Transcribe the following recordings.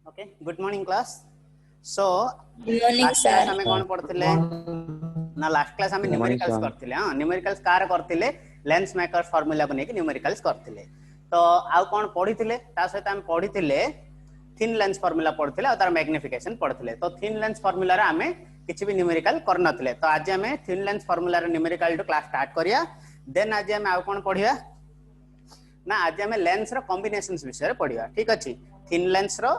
Okay good morning class so Good morning, last sir. Class हमें कौन पढ़थिले ना last class हमें न्यूमेरिकल्स करथिले हां न्यूमेरिकल्स कार करथिले लेंस मेकर्स फार्मूला को नेकी न्यूमेरिकल्स करथिले तो आउ कौन पढ़िथिले ता सहित हम पढ़िथिले थिन लेंस फार्मूला पढ़थिले और तार मैग्निफिकेशन पढ़थिले तो थिन लेंस फार्मूला रे हमें किछि भी न्यूमेरिकल करनथिले तो आज हमें थिन लेंस फार्मूला रे न्यूमेरिकल टू क्लास स्टार्ट करिया देन आज हमें आउ कौन पढ़िया ना आज हमें लेंस रो कॉम्बिनेशंस विषय पढ़िया ठीक अछि थिन लेंस रो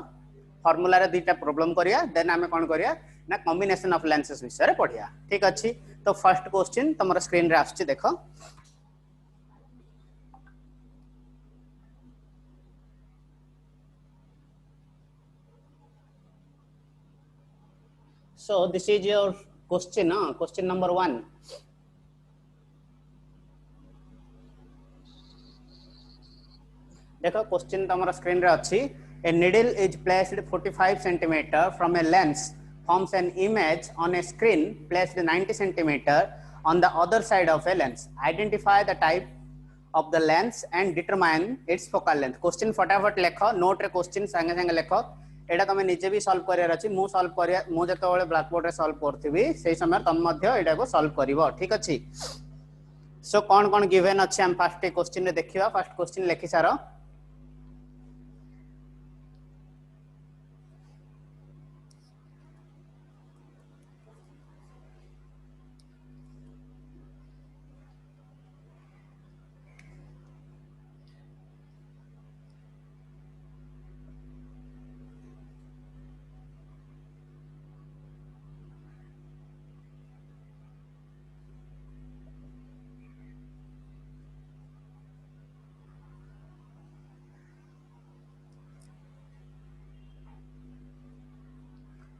फार्मूला रे दुईटा प्रॉब्लम करिया देन हमें कोन करिया ना कॉम्बिनेशन ऑफ लेंसेस विषय रे पढ़िया ठीक अछि तो फर्स्ट क्वेश्चन तमरो स्क्रीन रे आछी देखो so this is your question question number 1 देखो क्वेश्चन तमरो स्क्रीन रे अछि a needle is placed 45 cm from a lens forms an image on a screen placed 90 cm on the other side of a lens identify the type of the lens and determine its focal length question फटाफट लेखो note रे question संगे संगे लेखो एडा तमे निजे भी solve career अछि मु सॉल्व करिया मु जते बेले ब्लैक बोर्ड रे सॉल्व करथिबी सेही समय तम मध्य एडा को सॉल्व करिवो ठीक अछि सो कोन कोन गिवन अछि हम फर्स्ट क्वेश्चन रे देखिबा फर्स्ट क्वेश्चन लेखि सारो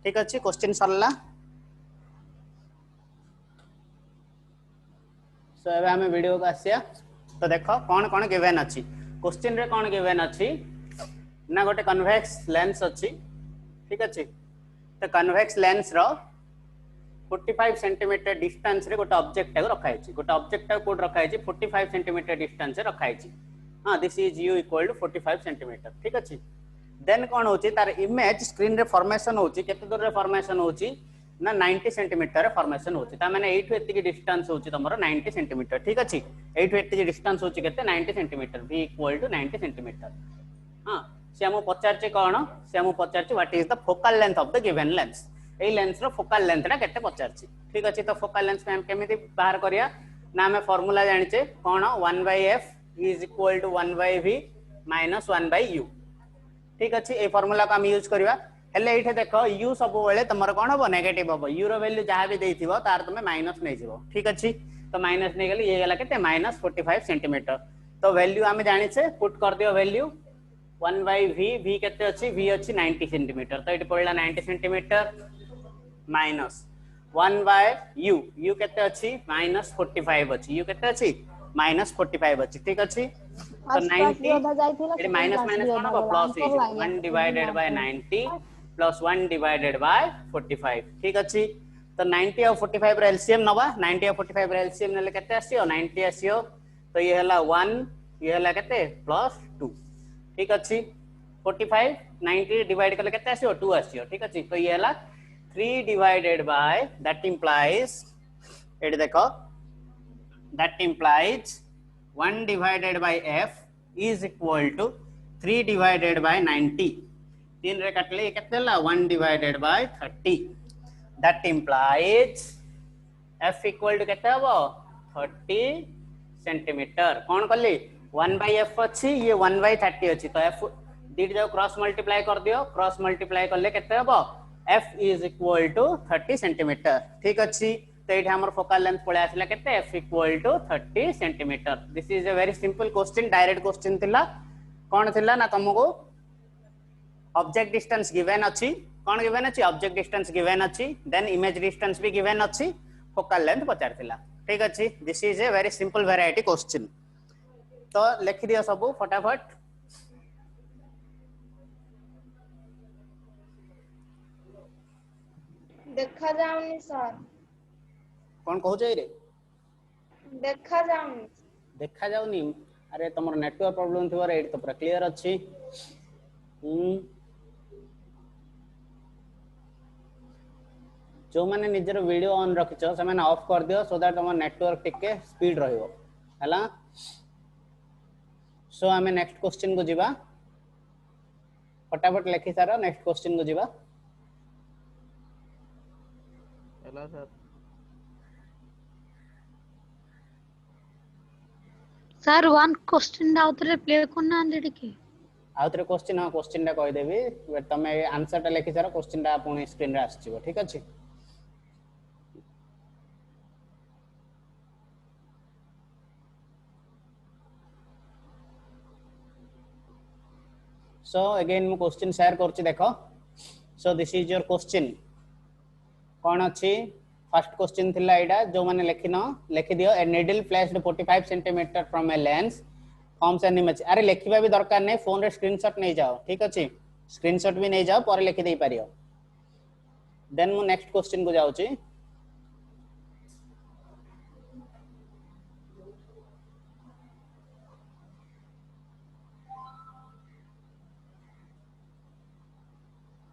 ठीक अछि क्वेश्चन सरला सो एबे हमें वीडियो को आसिया तो देखो कौन कौन गिवन अछि क्वेश्चन रे कौन गिवन अछि ना गोटे कन्वेक्स लेंस अछि ठीक अछि तो कन्वेक्स लेंस रो 45 सेंटीमीटर डिस्टेंस रे गोटे ऑब्जेक्ट को रखा है गोटे ऑब्जेक्ट को रखा है 45 सेंटीमीटर डिस्टेंस रे रखा है हां this is u equal to 45 centimetre ठीक अछि देन कोन होची तार इमेज स्क्रीन रे फॉर्मेशन होची केते दूर रे फॉर्मेशन होची ना 90 सेंटीमीटर रे फॉर्मेशन होची ता माने एठु एतिकी डिस्टेंस होची तमरो 90 सेंटीमीटर ठीक अछि एठु एतिकी डिस्टेंस होची केते 90 centimetre v equal to 90 centimetre हां से हम पचारचे कोन से हम पचारचे what is the focal length of the given lens a lens रो फोकल लेंथ रा केते पचारची ठीक अछि तो फोकल लेंथ में हम केमिति बाहर करिया ना हमें फार्मूला जानिचे कोन 1/f is equal to 1/v minus 1/u ठीक अछि ए फार्मूला को हम यूज करबा हेले एठे देखो u सब बेले तमर कोन हो नेगेटिव हो u रो वैल्यू जहां भी देथिबो तार तमे माइनस नै जिवो ठीक अछि तो माइनस नै गेली ये गेला केते माइनस 45 सेंटीमीटर तो वैल्यू हमें जानि छे पुट कर दियो वैल्यू 1/v v केते अछि v अछि 90 सेंटीमीटर तो एठी पड़ला 90 सेंटीमीटर माइनस 1/u u केते अछि माइनस 45 अछि u केते अछि माइनस 45 अछि ठीक अछि तो 90 एडी माइनस माइनस कोन हो प्लस हे 1 divided by 90 plus 1 divided by 45 ठीक अछि तो 90 और 45 रे एलसीएम नबा 90 और 45 रे एलसीएम नेले केते आसियो 90 आसियो तो ये हला 1 ये हला केते प्लस 2 ठीक अछि 45 90 डिवाइड करले केते आसियो 2 आसियो ठीक अछि तो ये हला 3 divided by that implies एडी देखो that implies 1 divided by f is equal to 3 divided by 90 3 रे काटले केतेला 1 divided by 30 that implies f equal to केते हबो 30 सेंटीमीटर कोन करली 1 by f अछि ये 1 by 30 अछि तो f दीड जाओ क्रॉस मल्टीप्लाई कर दियो क्रॉस मल्टीप्लाई करले केते हबो f is equal to 30 centimetre ठीक अछि तो एठी हमर फोकल लेंथ पळे आसला केते f equal to 30 centimetre this is a very simple question direct question थिला कोन थिला ना तुमको ऑब्जेक्ट डिस्टेंस गिवन अछि कोन गिवन अछि ऑब्जेक्ट डिस्टेंस गिवन अछि देन इमेज डिस्टेंस भी गिवन अछि फोकल लेंथ पचार थिला ठीक अछि this is a very simple variety question तो लिखि दियो सब फटाफट देखा जाउनी सर कोन कहू छै रे देखा जाउनी अरे तमर नेटवर्क प्रॉब्लम थिवर एट तो पूरा क्लियर अछि जो माने निजर वीडियो ऑन रखिछ से माने ऑफ कर दियो सो दैट तुम नेटवर्क टिके स्पीड रहइबो हला। सो आमे नेक्स्ट क्वेश्चन को जीवा फटाफट लिखि सारा नेक्स्ट क्वेश्चन को जीवा। Hello sir sir one question आउतरे प्ले करना अंदर के आउतरे क्वेश्चन हां क्वेश्चन टा कहि देबी तमे आंसर टा लिखि सारा क्वेश्चन टा पुनी स्क्रीन रे आछिबो ठीक अछि। सो अगेन मु क्वेश्चन शेयर करछि देखो। So this is your question कौन अच्छी फर्स्ट क्वेश्चन थिला एडा जो माने लिखि दियो a needle placed 45 centimetre from a lens forms an image. अरे लिखिबा भी दरकार नहीं फोन रे स्क्रीनशॉट नहीं जाओ ठीक अछि स्क्रीनशॉट भी नहीं जाओ पर लिखि दे पारियो। देन मु नेक्स्ट क्वेश्चन को जाउची।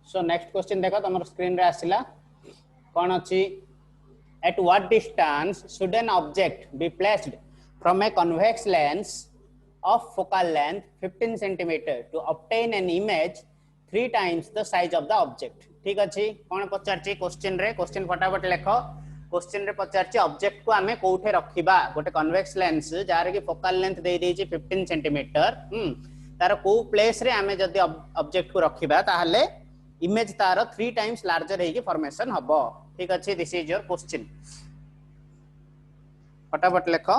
सो नेक्स्ट क्वेश्चन देखो तुम स्क्रीन रे आसिला कौन अच्छी at what distance should an object be placed from a convex lens of focal length 15 centimeter to obtain an image 3 times the size of the object। ठीक अच्छी कौन पचारची क्वेश्चन रे question फटाफट लिखो। क्वेश्चन रे पचारची ऑब्जेक्ट को आमे कोठे रखिबा गोटे कन्वेक्स लेंस जार की फोकल लेंथ दे देची 15 सेंटीमीटर तार को प्लेस रे आमे जदी ऑब्जेक्ट को रखिबा ताहले इमेज तार 3 टाइम्स लार्जर हेकी फॉर्मेशन हबो ठीक अच्छे। दिस इज योर क्वेश्चन फटाफट लिखो।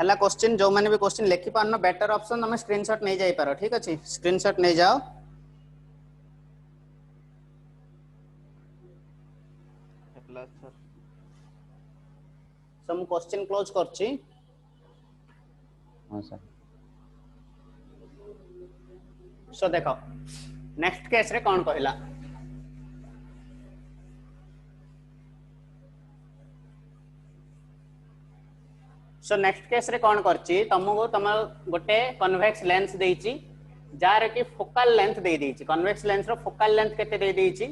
हला क्वेश्चन जो माने भी क्वेश्चन लिखि पारनो बेटर ऑप्शन तुम स्क्रीनशॉट नहीं जाई पारो ठीक अच्छे स्क्रीनशॉट नहीं जाओ। हेलो सर सो मु क्वेश्चन क्लोज करछि। हां सर सो देखो नेक्स्ट केस रे कौन कहला सो नेक्स्ट केस रे कौन करछि तुमको तुम गोटे कन्वेक्स लेंस देइछि जार की फोकल लेंथ दे देइछि कन्वेक्स लेंस रो फोकल लेंथ केते दे देइछि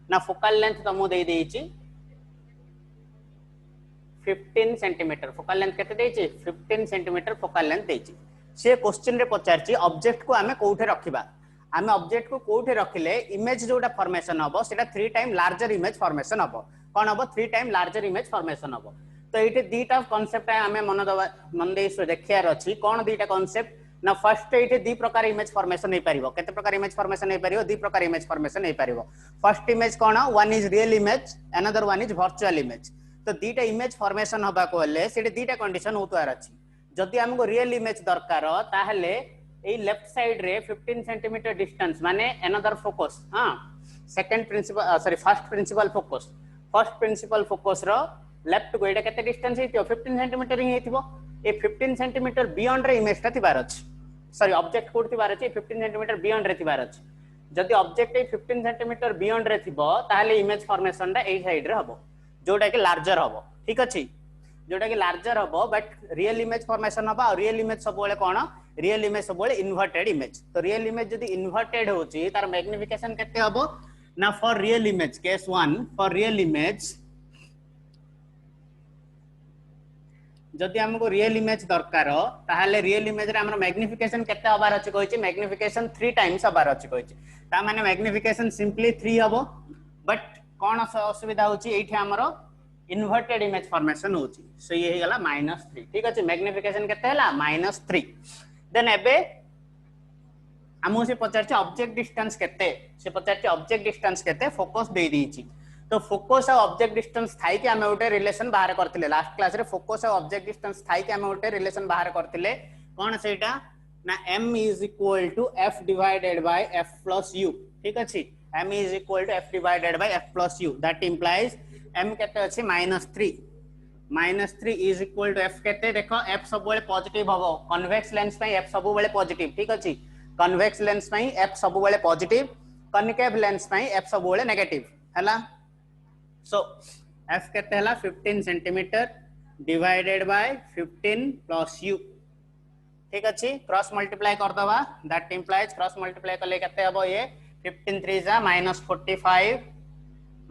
ना फोकल लेंथ तुमको दे देइछि 15 सेंटीमीटर फोकल लेंथ केते देइछि 15 सेंटीमीटर फोकल लेंथ देइछि। से क्वेश्चन रे पचारछि ऑब्जेक्ट को आमे कोठे रखिबा आमे ऑब्जेक्ट को कोठे रखिले इमेज जोटा फॉर्मेशन हबो सेटा 3 टाइम लार्जर इमेज फॉर्मेशन हबो कोन हबो 3 टाइम लार्जर इमेज फॉर्मेशन हबो। तो एटे दीटा कांसेप्ट आमे मन दे देखियार अछि कोन दीटा कांसेप्ट ना फर्स्ट एटे दी प्रकार इमेज फॉर्मेशन नै परिबो केते प्रकार इमेज फॉर्मेशन नै परिबो दी प्रकार इमेज फॉर्मेशन नै परिबो। फर्स्ट इमेज कोन one is real image another one is virtual image. तो दीटा इमेज फॉर्मेशन हबा को हले सेटे दीटा कंडीशन होतवार अछि जदि हमको रियल इमेज दरकार ताहले ए लेफ्ट साइड रे 15 सेंटीमीटर डिस्टेंस माने अनदर फोकस हां second principal sorry first principal focus रो लेफ्ट को एटा केते डिस्टेंस हेतियो 15 सेंटीमीटर ही हेतिबो ए 15 सेंटीमीटर बियॉन्ड रे इमेज ता थिबार अछि सॉरी ऑब्जेक्ट कोड थिबार अछि 15 सेंटीमीटर बियॉन्ड रे थिबार अछि जदि ऑब्जेक्ट ए 15 सेंटीमीटर बियॉन्ड रे थिबो ताहले इमेज फॉर्मेशन दा ए साइड रे हबो जोटा कि लार्जर हबो ठीक अछि जोटा कि लार्जर हबो बट रियल इमेज फॉर्मेशन हबा और रियल इमेज सब बेले कोन रियल इमेज सब बेले इन्वर्टेड इमेज। तो रियल इमेज जदि इन्वर्टेड होची तार मैग्निफिकेशन केते हबो ना for real image case 1 for real image जदि हमको रियल इमेज दरकार ताहले रियल इमेज रे हमर मैग्निफिकेशन केते हबार अछि कहैछि मैग्निफिकेशन 3 टाइम्स हबार अछि कहैछि ता माने मैग्निफिकेशन सिंपली 3 हबो बट कोन असुविधा होची एठी हमरो इन्वर्टेड इमेज फॉर्मेशन होची सो ये हेगला -3 ठीक अछि मैग्निफिकेशन केते हला -3। देन एबे हमो से पचारछि ऑब्जेक्ट डिस्टेंस केते से पचारछि ऑब्जेक्ट डिस्टेंस केते फोकस दे दीची तो फोकस और ऑब्जेक्ट डिस्टेंस थाई कि हमें उटे रिलेशन बाहर करथिले लास्ट क्लास रे फोकस और ऑब्जेक्ट डिस्टेंस थाई कि हमें उटे रिलेशन बाहर करथिले कोन सेटा ना m = f divided by f plus u ठीक अछि m = f divided by f plus u that implies m केते अछि -3 -3 f केते देखो f सब बेले पॉजिटिव हबो कन्वेक्स लेंस पई f सब बेले पॉजिटिव ठीक अछि कन्वेक्स लेंस पई f सब बेले पॉजिटिव कनकेव लेंस पई f सब बेले नेगेटिव हला। सो f केते हला 15 centimetre divided by 15 plus u ठीक अच्छे क्रॉस मल्टीप्लाई कर दवा दैट इंप्लाइज क्रॉस मल्टीप्लाई करले केते हबो ये 15 3 जा -45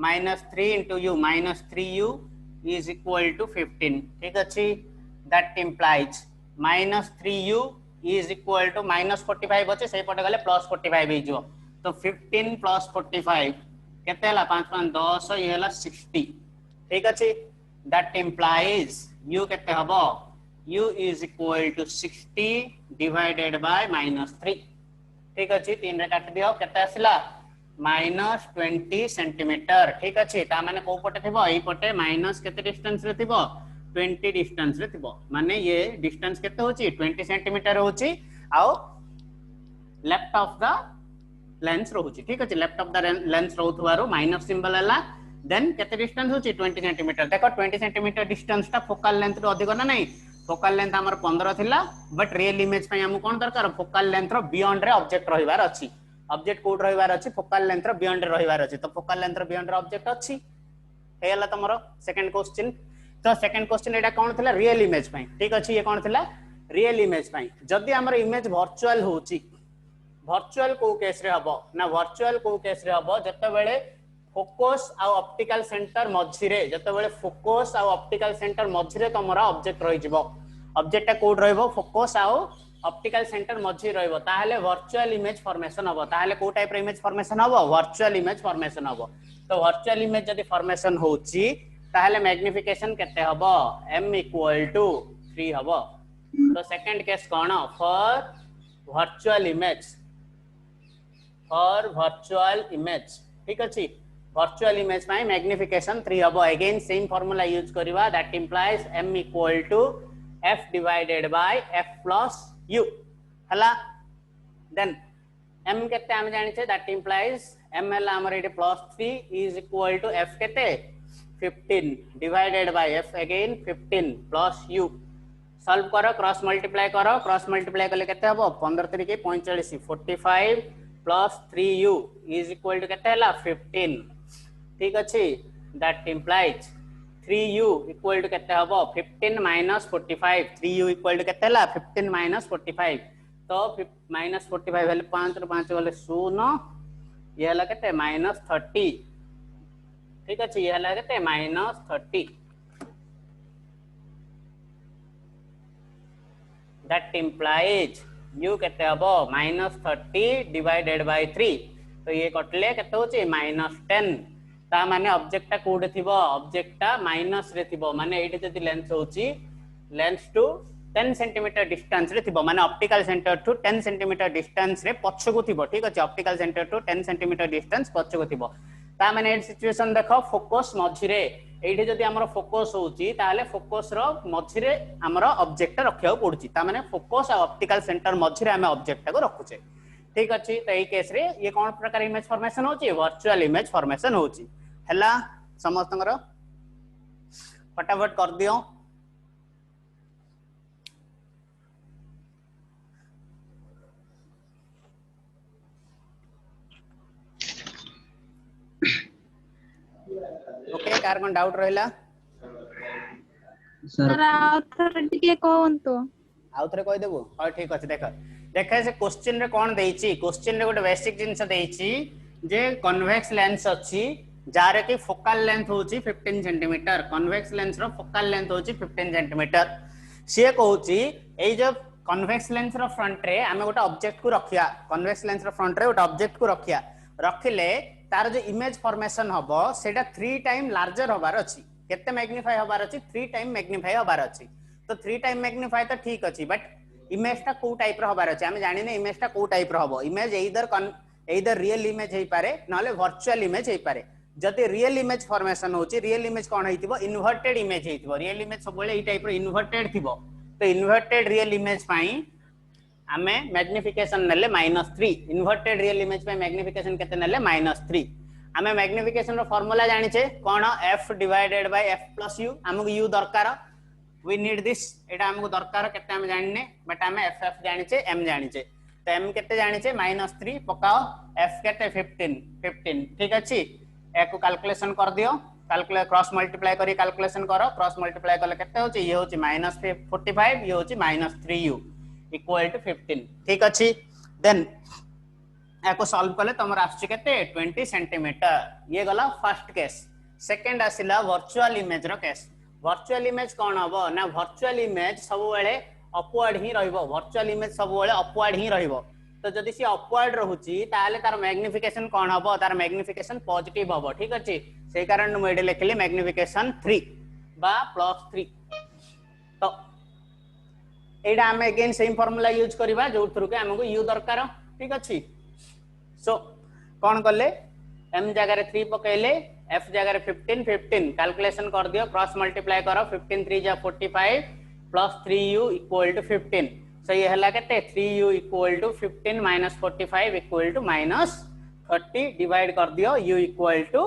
-3 into u -3u is equal to 15 ठीक अच्छे that implies -3u is equal to -45 अच्छे सही पटे गले +45 हे जो तो 15 + 45 केते हला 5 5 10 ये हला 60 ठीक अच्छे दैट इंप्लाइज u केते हबो u is equal to 60 divided by -3 ठीक अच्छे 3 रे काट दियो केते आसिला -20 सेंटीमीटर ठीक अच्छे ता माने को पटे थिबो एई पटे माइनस केते डिस्टेंस रे थिबो 20 डिस्टेंस रे थिबो माने ये डिस्टेंस केते होची 20 सेंटीमीटर होची आउ लेफ्ट ऑफ द लेंस रहूची ठीक अच्छे लेफ्ट ऑफ द लेंस रहउथवारो माइनस सिंबल हला देन केते डिस्टेंस होची 20 सेंटीमीटर देखो 20 सेंटीमीटर डिस्टेंस टा फोकल लेंथ रो अधिक ना नहीं फोकल लेंथ हमर 15 थिला बट रियल इमेज पय हम कोन दरकार फोकल लेंथ रो बियॉन्ड रे ऑब्जेक्ट रहिबार अछि ऑब्जेक्ट कोड रहिबार अछि फोकल लेंथ रो बियॉन्ड रे रहिबार अछि तो फोकल लेंथ रो बियॉन्ड रे ऑब्जेक्ट अछि हेला तमरो सेकंड क्वेश्चन तो सेकंड क्वेश्चन एटा कोन थिला रियल इमेज पय ठीक अछि ये कोन थिला रियल इमेज पय जदी हमर इमेज वर्चुअल होची वर्चुअल को केस रे हबो ना वर्चुअल को केस रे हबो जते बेले फोकस आ ऑप्टिकल सेंटर मझिरे जते बेले फोकस आ ऑप्टिकल सेंटर मझिरे तमरा ऑब्जेक्ट रहि जिवो ऑब्जेक्ट टा कोड रहइबो फोकस आ ऑप्टिकल सेंटर मझि रहइबो ताहाले वर्चुअल इमेज फॉर्मेशन हबो ताहाले को टाइप रे इमेज फॉर्मेशन हबो वर्चुअल इमेज फॉर्मेशन हबो तो वर्चुअल इमेज जदी फॉर्मेशन होची ताहाले मैग्निफिकेशन केते हबो m = 3 हबो तो second case cone for virtual image ठीक अछि वर्चुअल इमेज में मैग्निफिकेशन 3 हबो अगेन सेम फार्मूला यूज करबा that implies m = f divided by f plus u हला देन m केते हम जानि छे दैट इंप्लाइज m हला हमर एटे +3 is equal to f केते 15 divided by f again 15 plus u solve करो क्रॉस मल्टीप्लाई करले केते हबो 15 3 के 45 45 plus 3u is equal to केते हला 15 ठीक अछि that implies 3u equal to केते हबो 15 minus 45 3u equal to केते हला 15 minus 45 तो minus 45 भेले 5 रो 5 गले 0 ये हला केते -30 ठीक अछि ये हला केते -30 दैट इंप्लाइज u केते हबो -30 divided by 3 तो ये कटले केते होची -10 ता माने ऑब्जेक्ट टा कोड थिबो ऑब्जेक्ट टा माइनस रे थिबो माने एठी जदी लेंस होची लेंस टू 10 सेंटीमीटर डिस्टेंस रे थिबो माने optical centre to 10 centimetre distance रे पछको थिबो ठीक अछि optical centre to 10 centimetre distance पछको थिबो ता माने ए सिचुएशन देखो फोकस मझिरे एठी जदी हमर फोकस होची ताले फोकस रो मझिरे हमर ऑब्जेक्ट रखियो पड़ुची ता माने फोकस आ ऑप्टिकल सेंटर मझिरे हम ऑब्जेक्ट को रखुचे ठीक अछि त ए केस रे ये कोन प्रकार इमेज फॉर्मेशन होची वर्चुअल इमेज फॉर्मेशन होची हला समस्तंगर फटाफट कर दियो ओके कार कोन डाउट रहला सर आउथर टिके कोहंतो आउथरे कहि देबो हां ठीक अछि देखा से क्वेश्चन रे कोन देइची क्वेश्चन रे गोटे बेसिक जिंस देइची जे कन्वेक्स लेंस अछि जारे की फोकल लेंथ होची 15 सेंटीमीटर कन्वेक्स लेंस रो फोकल लेंथ होची 15 सेंटीमीटर से कहूची एई जो कन्वेक्स लेंस रो फ्रंट रे हमें गोटे ऑब्जेक्ट को रखिया कन्वेक्स लेंस रो फ्रंट रे गोटे ऑब्जेक्ट को रखिया रखिले तार जो इमेज फॉर्मेशन हबो सेटा 3 टाइम लार्जर होबार अछि केते मैग्निफाई होबार अछि 3 टाइम मैग्निफाई होबार अछि तो 3 टाइम मैग्निफाई तो ठीक अछि बट इमेज टा को टाइप रो होबार अछि हम जानि ने इमेज टा को टाइप रो हबो इमेज एइदर रियल इमेज हेई पारे नले वर्चुअल इमेज हेई पारे जति रियल इमेज फॉर्मेशन होची रियल इमेज कोन हेतिबो इन्वर्टेड इमेज हेतिबो रियल इमेज सब बेले ई टाइप रो इन्वर्टेड थिबो तो इन्वर्टेड रियल इमेज पई हमें मैग्निफिकेशन नेले -3 इन्वर्टेड रियल इमेज पे मैग्निफिकेशन केते नेले -3 हमें मैग्निफिकेशन रो फार्मूला जानि छे कोन f divided by f plus u हमको u दरकार वी नीड दिस एटा हमको दरकार केते हम जानिने बट हमें ff जानि छे m जानि छे तो m केते जानि छे -3 पकाओ f केते 15 ठीक अछि एको कैलकुलेशन कर दियो कैलकुलेट क्रॉस मल्टीप्लाई करी कैलकुलेशन करो क्रॉस मल्टीप्लाई कले केते होची ये होची -45 ये होची -3u इक्वल टू 15 ठीक अछि देन एको सॉल्व कले तमर आछि केते 20 सेंटीमीटर ये गला फर्स्ट केस सेकंड आसिला वर्चुअल इमेज रो केस वर्चुअल इमेज कोन हबो ना वर्चुअल इमेज सब बेले अपवर्ड ही रहइबो वर्चुअल इमेज सब बेले अपवर्ड ही रहइबो तो जदि सी अपवर्ड रहउची ताले तार मैग्निफिकेशन कोन हबो तार मैग्निफिकेशन पॉजिटिव हबो ठीक अछि से कारण मु एडे लिखली मैग्निफिकेशन 3 बा +3 तो एडा हम अगेन सेम फार्मूला यूज करबा जो थ्रू के हमको u दरकार ठीक अछि सो कोन करले m जगह रे 3 पकेले f जगह रे 15 कैलकुलेशन कर दियो क्रॉस मल्टीप्लाई करो 15 3 जा 45 प्लस 3u इक्वल टू 15 सो ये हला केते 3u equal to 15 45 equal to -30 divide कर दियो u equal to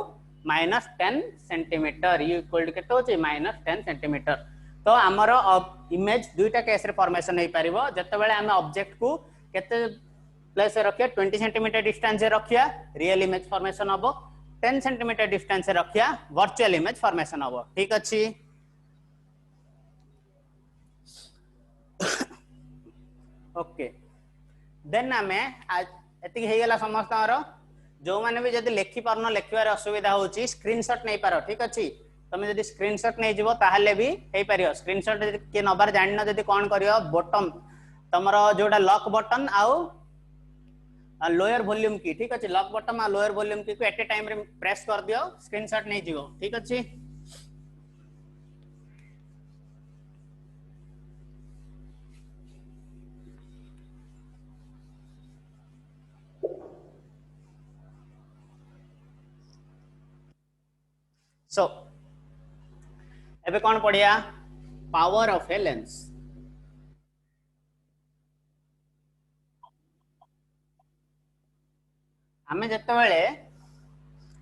-10 centimetre u equal to केते होची -10 सेंटीमीटर तो हमर इमेज दुईटा केस रे फॉर्मेशन हे परिबो जते बेले हम ऑब्जेक्ट को केते प्लेस रखिया 20 सेंटीमीटर डिस्टेंस से रखिया रियल इमेज फॉर्मेशन हबो 10 सेंटीमीटर डिस्टेंस से रखिया वर्चुअल इमेज फॉर्मेशन हबो ठीक अछि ओके देन हमें आज एति हे गेला समस्त जो माने भी जदी लिखि परनो लिखिबार असुविधा होची स्क्रीनशॉट नै पारो ठीक अछि तमे जदी स्क्रीनशॉट नै जिवो ताहले भी हे परियो स्क्रीनशॉट के नंबर जानना जदी कोन करियो बॉटम तमरो जोडा लॉक बटन आउ लोअर वॉल्यूम की ठीक अछि लॉक बटन आ लोअर वॉल्यूम की को एट ए टाइम रे प्रेस कर दियो स्क्रीनशॉट नै जिवो ठीक अछि सो एबे कोन पढ़िया पावर ऑफ ए लेंस हमें जते बेले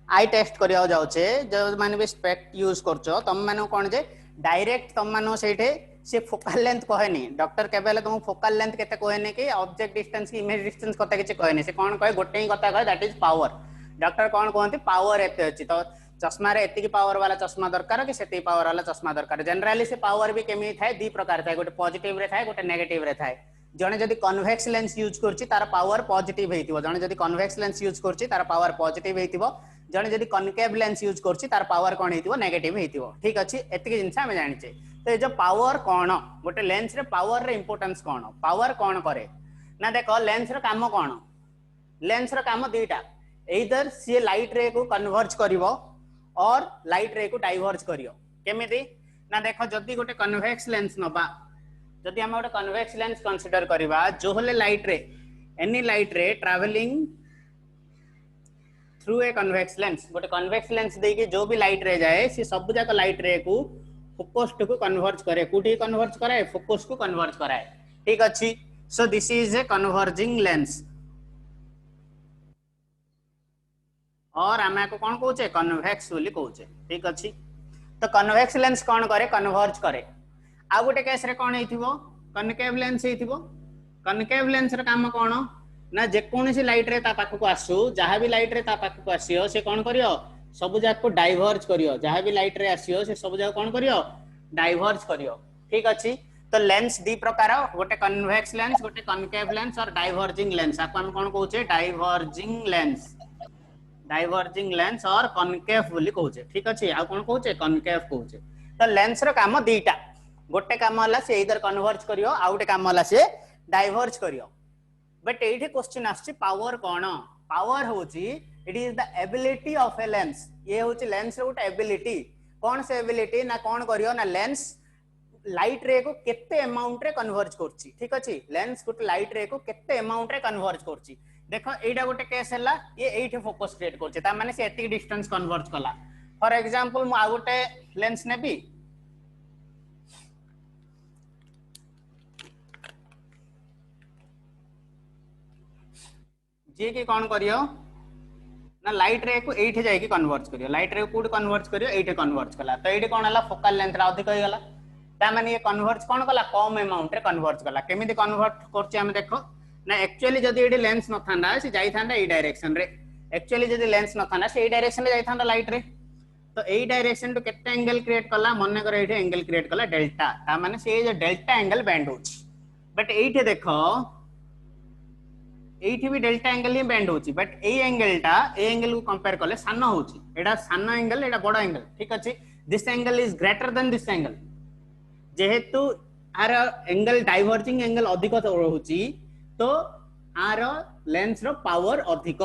आई टेस्ट करिया जाउछे जो माने भी स्पेक्ट यूज करछो तम माने कोन जे डायरेक्ट तम मानो सेठे से फोकल लेंथ कहनी डॉक्टर केबेले तुम फोकल लेंथ केते कहने कि ऑब्जेक्ट डिस्टेंस की इमेज डिस्टेंस कते किछ कहने से कोन कहे गोटे ही कथा कहे दैट इज पावर डॉक्टर कोन कहंती पावर एते अछि तो चश्मा रे एति की पावर वाला चश्मा दरकार कि सेति पावर वाला चश्मा दरकार जनरली से पावर भी केमी थाए दी प्रकार थाए गोटे पॉजिटिव रे थाए गोटे नेगेटिव रे थाए जने जदी कन्वेक्स लेंस यूज करछि तार पावर पॉजिटिव हेतिबो जने जदी कन्वेक्स लेंस यूज करछि तार पावर पॉजिटिव हेतिबो जने जदी कनकेव लेंस यूज करछि तार पावर कोन हेतिबो नेगेटिव हेतिबो ठीक अछि एति की जिंस हम जानि छै तो ए जो पावर कोन गोटे लेंस रे पावर रे इंपोर्टेंस कोन पावर कोन करे ना देखो लेंस रो काम कोन लेंस रो काम दुईटा एइदर सी लाइट रे को कन्वर्ज करिवो और लाइट रे को डाइवर्ज करियो केमिति ना देखो जदी गोटे कन्वेक्स लेंस नबा जदी हम गोटे कन्वेक्स लेंस कंसीडर करबा जो होले लाइट रे एनी लाइट रे travelling through a convex lens गोटे कन्वेक्स लेंस दे के जो भी लाइट रे जाए से सब जाक लाइट रे को फोकस को कन्वर्ज करे कुटी कन्वर्ज कराए फोकस को कन्वर्ज कराए ठीक अछि so this is a converging lens और आमे को कोन कहूचे कन्वेक्स बोली कहूचे ठीक अछि तो कन्वेक्स लेंस कोन करे कन्वर्ज करे आ गोटे केस रे कोन हेतिबो कनकेव लेंस हेतिबो कनकेव लेंस रे काम कोन ना जे कोनसी लाइट रे ता पाख को आसु जहां भी लाइट रे ता पाख को आसियो से कोन करियो सब जाक को डाइवर्ज करियो जहां भी लाइट रे आसियो से सब जाक कोन करियो डाइवर्ज करियो ठीक अछि तो लेंस दी प्रकार गोटे कन्वेक्स लेंस गोटे कनकेव लेंस और डाइवर्जिंग लेंस आपन हम कोन कहूचे डाइवर्जिंग लेंस और कनकेव बोली कहूचे ठीक अछि आ कोन कहूचे कनकेव कहूचे तो लेंस रो काम दीटा गोटे काम होला से इधर कन्वर्ज करियो आ गोटे काम होला से डाइवर्ज करियो बट एठी क्वेश्चन आछि पावर कोन पावर होची it is the ability of a lens ये होची लेंस रो गोटे एबिलिटी कोन से एबिलिटी ना कोन करियो ना लेंस लाइट रे को केते अमाउंट रे कन्वर्ज करछि ठीक अछि लेंस गोटे लाइट रे को केते अमाउंट रे कन्वर्ज करछि देखो एटा गोटे केस हला ये एठी फोकस क्रिएट करछि ता माने से एति डिस्टेंस कन्वर्ज कला फॉर एग्जांपल मु आ गोटे लेंस नेबी जे की कोन करियो ना लाइट रे को एठी जाय की कन्वर्ज करियो लाइट रे को कोड कन्वर्ज करियो एठी कन्वर्ज कला तो एठी कोन हला फोकल लेंथ रा अधिक होय गला ता माने ये कन्वर्ज कोन कला कम अमाउंट रे कन्वर्ज कला केमिति कन्वर्ट करछि हम देखो ना एक्चुअली जदी एडी लेंस न थांडा से जाई थांडा ए डायरेक्शन रे एक्चुअली जदी लेंस न थांडा से ए डायरेक्शन रे जाई थांडा लाइट रे तो एई डायरेक्शन टू केते एंगल क्रिएट कला मन कर एठी एंगल क्रिएट कला डेल्टा ता माने से जो डेल्टा एंगल बेंड होची बट एठी देखो एठी भी डेल्टा एंगल ही बेंड होची बट एई एंगलटा ए एंगल को कंपेयर करले सानो होची एडा सानो एंगल एडा बड़ एंगल ठीक अछि this angle is greater than this angle जेहेतु आर एंगल डाइवर्जिंग एंगल अधिक होची तो आर लेंस रो पावर अधिक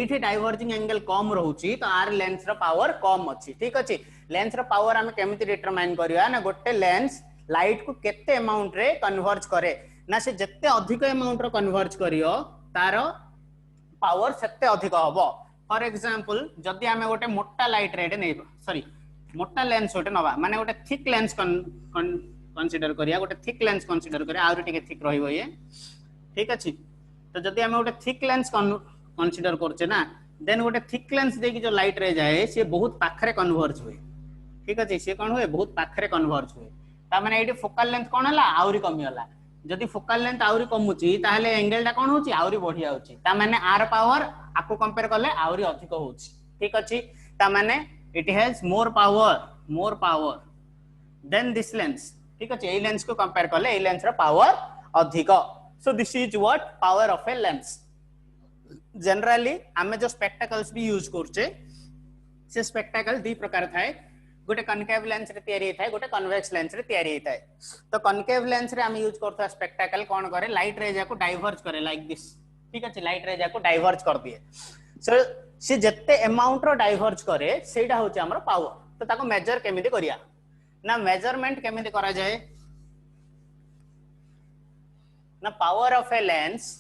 एठी डाइवर्जिंग एंगल कम रहउची तो आर लेंस रो पावर कम अछि ठीक अछि लेंस रो पावर हम केमिति डिटरमाइन करिया ना गोटे लेंस लाइट को केते अमाउंट रे कन्वर्ज करे ना से जत्ते अधिक अमाउंट रो कन्वर्ज करियो तार पावर सेते अधिक हबो फॉर एग्जांपल जदी हमें गोटे मोटा लाइट रे नै सॉरी मोटा लेंस गोटे नबा माने गोटे थिक लेंस कंसीडर करिया गोटे थिक लेंस कंसीडर करिया आउरी टिके थिक रहिबो ये ठीक अछि तो जदी हमें गोटे थिक लेंस कंसीडर करछे ना देन गोटे थिक लेंस देखि जो लाइट रे जाए से बहुत पाखरे कन्वर्ज हुए ठीक अछि से कोन हुए बहुत पाखरे कन्वर्ज हुए ता माने एठी फोकल लेंथ कोन हला आउरी कमी हला जदी फोकल लेंथ आउरी कमुची ताहले एंगल टा कोन होची आउरी बढ़िया होची ता माने आर पावर आको कंपेयर करले आउरी अधिक होची ठीक अछि ता माने it has more power than this lens ठीक अछि ए लेंस को कंपेयर करले ए लेंस रो पावर अधिक so this is what power of a lens generally आमे जो स्पेक्टाकल्स भी यूज करछे से स्पेक्टाकल दी प्रकार थाए गोटे कनकेव लेंस रे तयारी थाए गोटे कन्वेक्स लेंस रे तयारी थाए तो कनकेव लेंस रे हम यूज करता स्पेक्टाकल कोन करे लाइट रे जाको डाइवर्ज करे लाइक दिस ठीक अछि लाइट रे जाको डाइवर्ज कर दिए सो से जत्ते अमाउंट रो डाइवर्ज करे सेटा होचे हमर पावर तो ताको मेजर केमिति करिया ना मेजरमेंट केमिति करा जाए ना power of a lens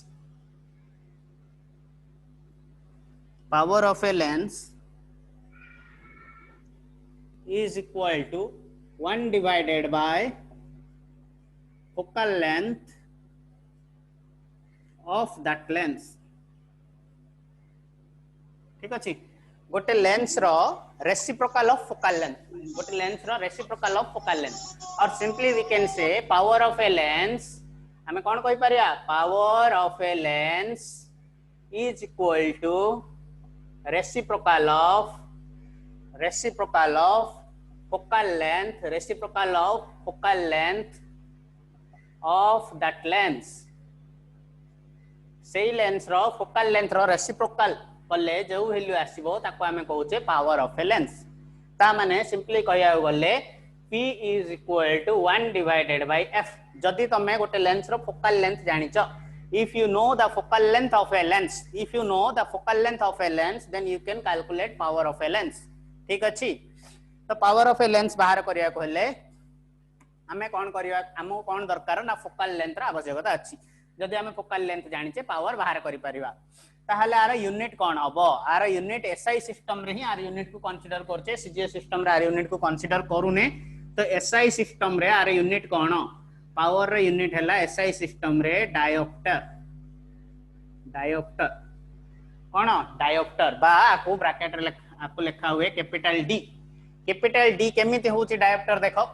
is equal to 1 divided by focal length of that lens ठीक अछि गोटे लेंस रो रेसिप्रोकल ऑफ फोकल लेंथ गोटे लेंस रो रेसिप्रोकल ऑफ फोकल लेंथ और simply we can say power of a lens हमें कोन कहि परिया power of a lens is equal to reciprocal of focal length of that lens सेही lens रो focal length रो रेसिप्रोकल कले जो वैल्यू आसीबो ताको हमें कहउचे पावर ऑफ ए लेंस ता माने सिंपली कहया गले P is equal to 1 divided by F जदी तमे गोटे लेंस रो फोकल लेंथ जानिचो if you know the focal length of a lens then you can calculate power of a lens ठीक अछि तो पावर ऑफ ए लेंस बाहर करिया कहले हमें कोन करिया हमो कोन दरकार ना फोकल लेंथ रा आवश्यकता अछि जदी हमें फोकल लेंथ जानिचे पावर बाहर करि परिबा ताहले आर यूनिट कोन हबो आर यूनिट एसआई सिस्टम रे ही आर यूनिट को कंसीडर करछे सीजीएस सिस्टम रे आर यूनिट को कंसीडर करूने तो एसआई सिस्टम रे आर यूनिट कोन पावर रे यूनिट हैला एसआई सिस्टम रे डायोप्टर कोन डायोप्टर बा को ब्रैकेट रे आपको लिखा हुए कैपिटल डी केमिति होची डायोप्टर देखो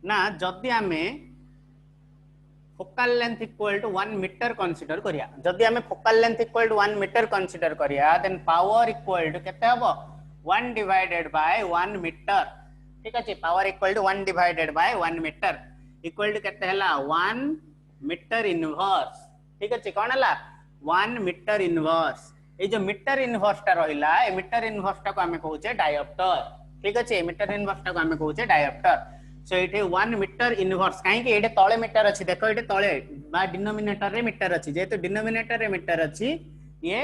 ना जदी हमें focal length equal to 1 metre consider करिया जदी हमें focal length equal to 1 metre consider करिया देन पावर इक्वल टू केते हबो 1 डिवाइडेड बाय 1 मीटर ठीक अछि power equal to 1 divided by 1 metre equal to केते हला 1 मीटर इनवर्स ठीक अछि कोन हला 1 मीटर इनवर्स ए जो मीटर इनवर्स ता रहिला ए मीटर इनवर्स ता को हमें कहउचे डायोप्टर ठीक अछि मीटर इनवर्स ता को हमें कहउचे डायोप्टर सो इटे 1 मीटर इनवर्स काहे कि एटे तळे मीटर अछि देखो एटे तळे बा डिनोमिनेटर रे मीटर अछि जेतु डिनोमिनेटर रे मीटर अछि ये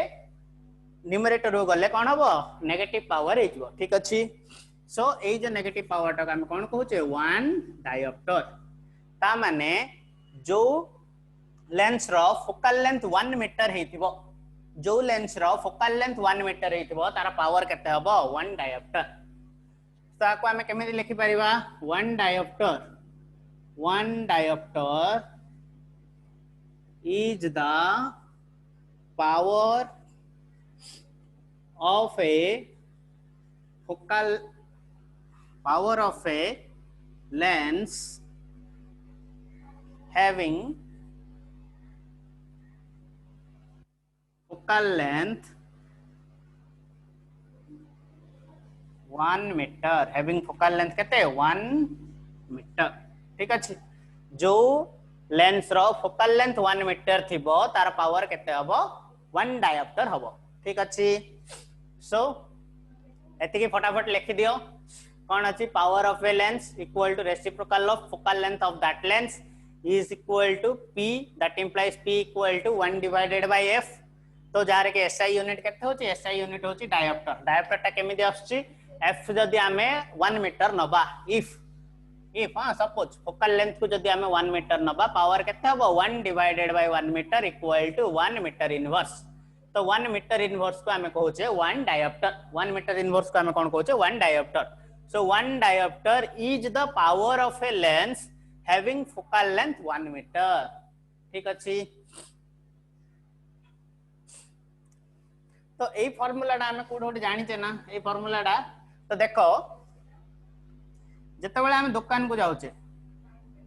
न्यूमरेटर रो गले कोन हबो नेगेटिव पावर हेजबो ठीक अछि सो ए जो नेगेटिव पावर ता हम कोन कहउचे 1 डायोप्टर ता माने जो लेंस रो फोकल लेंथ 1 मीटर हेतिबो जो लेंस रो फोकल लेंथ 1 मीटर हेतिबो तार पावर केते हबो 1 डायोप्टर तो आको हमें केमिति लिखि परिबा 1 dioptre is the power of a lens having focal length 1 metre, having focal length केते 1 मीटर। ठीक अछि, जो लेंस रो फोकल लेंथ 1 मीटर थिबो तार पावर केते हबो 1 डायोप्टर हबो। ठीक अछि, सो एतिकी फटाफट लिखि दियो कौन अछि power of a lens equal to reciprocal of focal length of that lens is equal to p, that implies p equal to 1 divided by f। तो जार के SI यूनिट केते होची, SI यूनिट होची डायोप्टर। डायोप्टर ता केमिति आछी, f जदी हमें 1 मीटर नबा, इफ हां सपोज फोकल लेंथ को जदी हमें 1 मीटर नबा, पावर केते हबो 1 divided by 1 metre equal to 1 metre inverse. तो 1 मीटर इनवर्स को हमें कहूचे 1 डायोप्टर। 1 मीटर इनवर्स को हमें कौन कहूचे 1 dioptre. So 1 dioptre is the power of a lens having focal length 1 metre. ठीक अछि, तो एई फार्मूलाटा हमें कोड जानिचे ना, एई फार्मूलाटा तो देखो जेतेबेले हम दुकान को जाउचे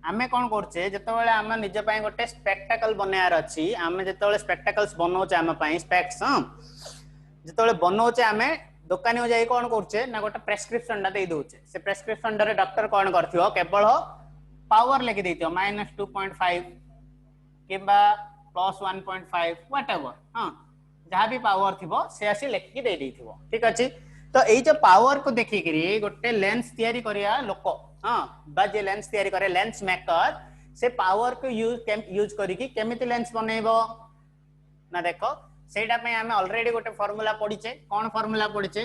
आमे कोन करछे, जेतेबेले हम निज पय गोटे स्पेक्टाकल बनायार अछि, आमे जेतेबेले स्पेक्टाकल्स बनौचे आमे पय स्पेक्स जेतेबेले बनौचे आमे दुकान को जाई कोन करछे ना गोटे प्रेस्क्रिप्शन डा दे दोचे। से प्रेस्क्रिप्शन डा रे डॉक्टर कोन करथियो केवल पावर लेके देथियो -2.5 किबा +1.5 व्हाटएवर, हां जहां भी पावर थिबो से आसी लेखि दे देथिबो। ठीक अछि, तो एई जो पावर को देखि करी गोटे लेंस तयारी करिया लोक, हां बा जे लेंस तयारी करे लेंस मेकर, से पावर को यूज करी कि केमिति लेंस बनेइबो ना। देखो सेटा पे हमें ऑलरेडी गोटे फार्मूला पढिचे। कोन फार्मूला पढिचे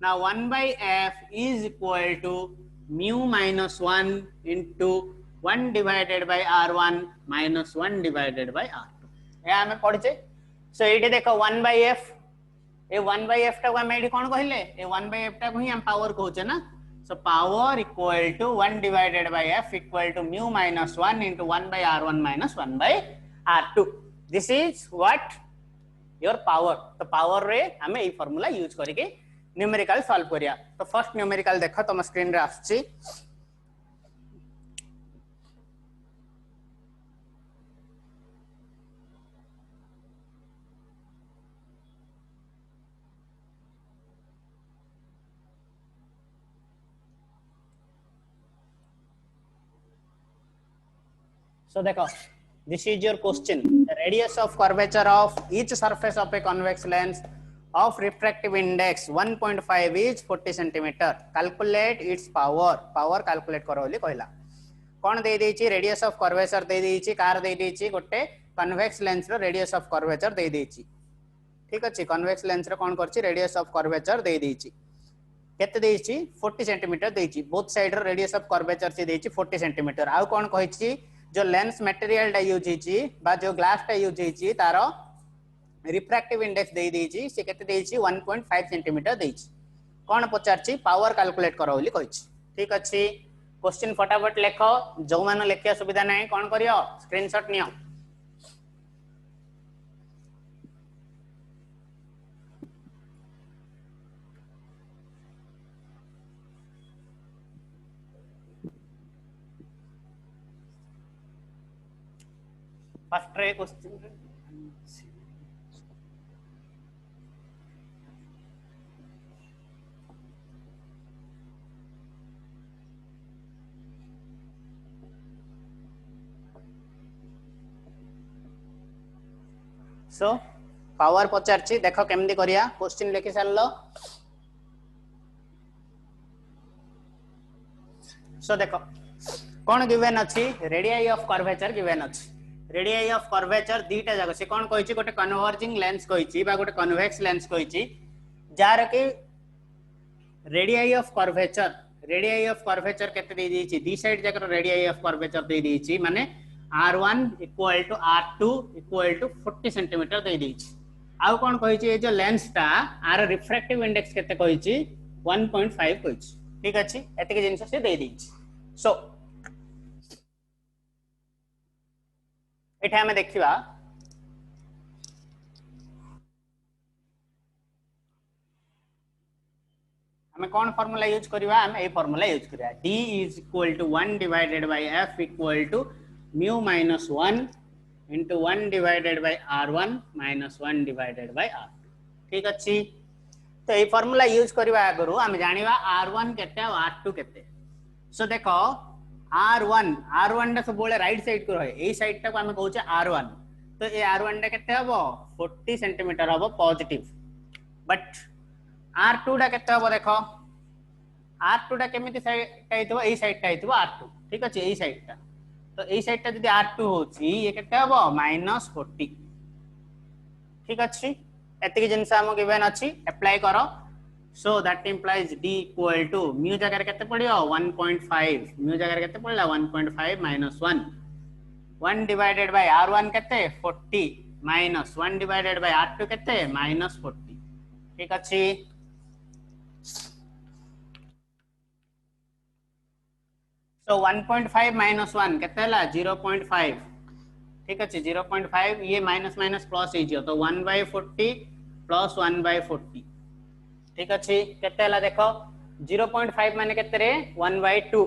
ना 1/f is equal to mu -1 into 1 divided by r1 -1 divided by r2, ए हमें पढिचे। सो एटे देखो 1/f, ए 1/f टा को हम एडी कोन कहिले, ए 1/f टा को ही हम पावर कहउचे ना। So power equal to 1 divided by f equal to mu -1 into 1/r1 -1/r2। This is what your power. तो पावर रे हमें ए फार्मूला यूज करके न्यूमेरिकल सॉल्व करिया। तो फर्स्ट न्यूमेरिकल देखो तुम स्क्रीन रे आछी, so देखो this is your question, the radius of curvature of each surface of a convex lens of refractive index 1.5 is 40 cm, calculate its power calculate करो बोली कहला। कौन दे देछि रेडियस ऑफ कर्वेचर दे देछि, कार दे देछि गोटे कन्वेक्स लेंस रो रेडियस ऑफ कर्वेचर दे देछि। ठीक अछि, कन्वेक्स लेंस रो कोन करछि रेडियस ऑफ कर्वेचर दे देछि, केते देछि 40 cm देछि, बोथ साइड रो रेडियस ऑफ कर्वेचर से देछि 40 cm। आ कोन कहिछि जो लेंस मटेरियल टा यूज हिची बा जो ग्लास टा यूज हिची तारो रिफ्रैक्टिव इंडेक्स दे देछि, से केते देछि 1.5 सेंटीमीटर देछि। कोन पचारछि पावर कैलकुलेट करो बोली कहिछि। ठीक अछि, क्वेश्चन फटाफट लेखो, जो मान लेखिया सुविधा नै कोन करियो screenshot neo. First ray question so power पचारछि, देखो केमदी करिया। क्वेश्चन लिखि सारलो, सो देखो कोन गिवन अछि रेडियाई ऑफ कर्वेचर गिवन अछि। रेडियाई ऑफ कर्वेचर दीटा जगह से कोन कहिछि गोटे कन्वर्जिंग लेंस कहिछि बा गोटे कन्वेक्स लेंस कहिछि, जार के रेडियाई ऑफ कर्वेचर केते दे दिछि, दी साइड जकर रेडियाई ऑफ कर्वेचर दे दिछि, माने r1 equal to r2 equal to 40 centimetre दे दिछि। आउ कोन कहिछि ए जो लेंस टा आर रिफ्रैक्टिव इंडेक्स केते कहिछि 1.5 कहिछि। ठीक अछि, एतके जिंस से दे दिछि। सो एठा हमें देखिबा हमें कौन फार्मूला यूज करिबा, हम ए फार्मूला यूज करिया d is equal to 1 divided by f equal to mu -1 into 1 divided by r1 minus 1 divided by r2 ठीक अच्छी। तो ये फॉर्मूला यूज करबा आगरु हम जानिबा r1 केते और r2 केते। सो देखो r1 टा सब बोले राइट साइड को रहे ए साइड टा को हम कहूचे r1 तो ए r1 टा केते हबो 40 सेंटीमीटर हबो पॉजिटिव बट r2 टा केते हबो देखो r2 टा केमिति साइड आइतबो ए साइड टा आइतबो r2 ठीक अछि ए साइड टा तो ए साइड टा जदी r2 होची ये केते हबो -40 ठीक अछि। एतिक जिंस हम गिवन अछि अप्लाई करो। So that implies d equal to mu जगह केते पड़ियो 1.5 म्यू जगह केते पड़ला 1.5 माइनस 1 डिवाइडेड बाय r1 केते 40 माइनस 1 डिवाइडेड बाय r2 केते -40 ठीक अछि। सो 1.5 माइनस 1 केते हला 0.5 ठीक अछि 0.5 ये माइनस माइनस प्लस हे जियो तो 1/40 प्लस 1/40 ठीक अछि केते हला देखो 0.5 माने केते रे 1/2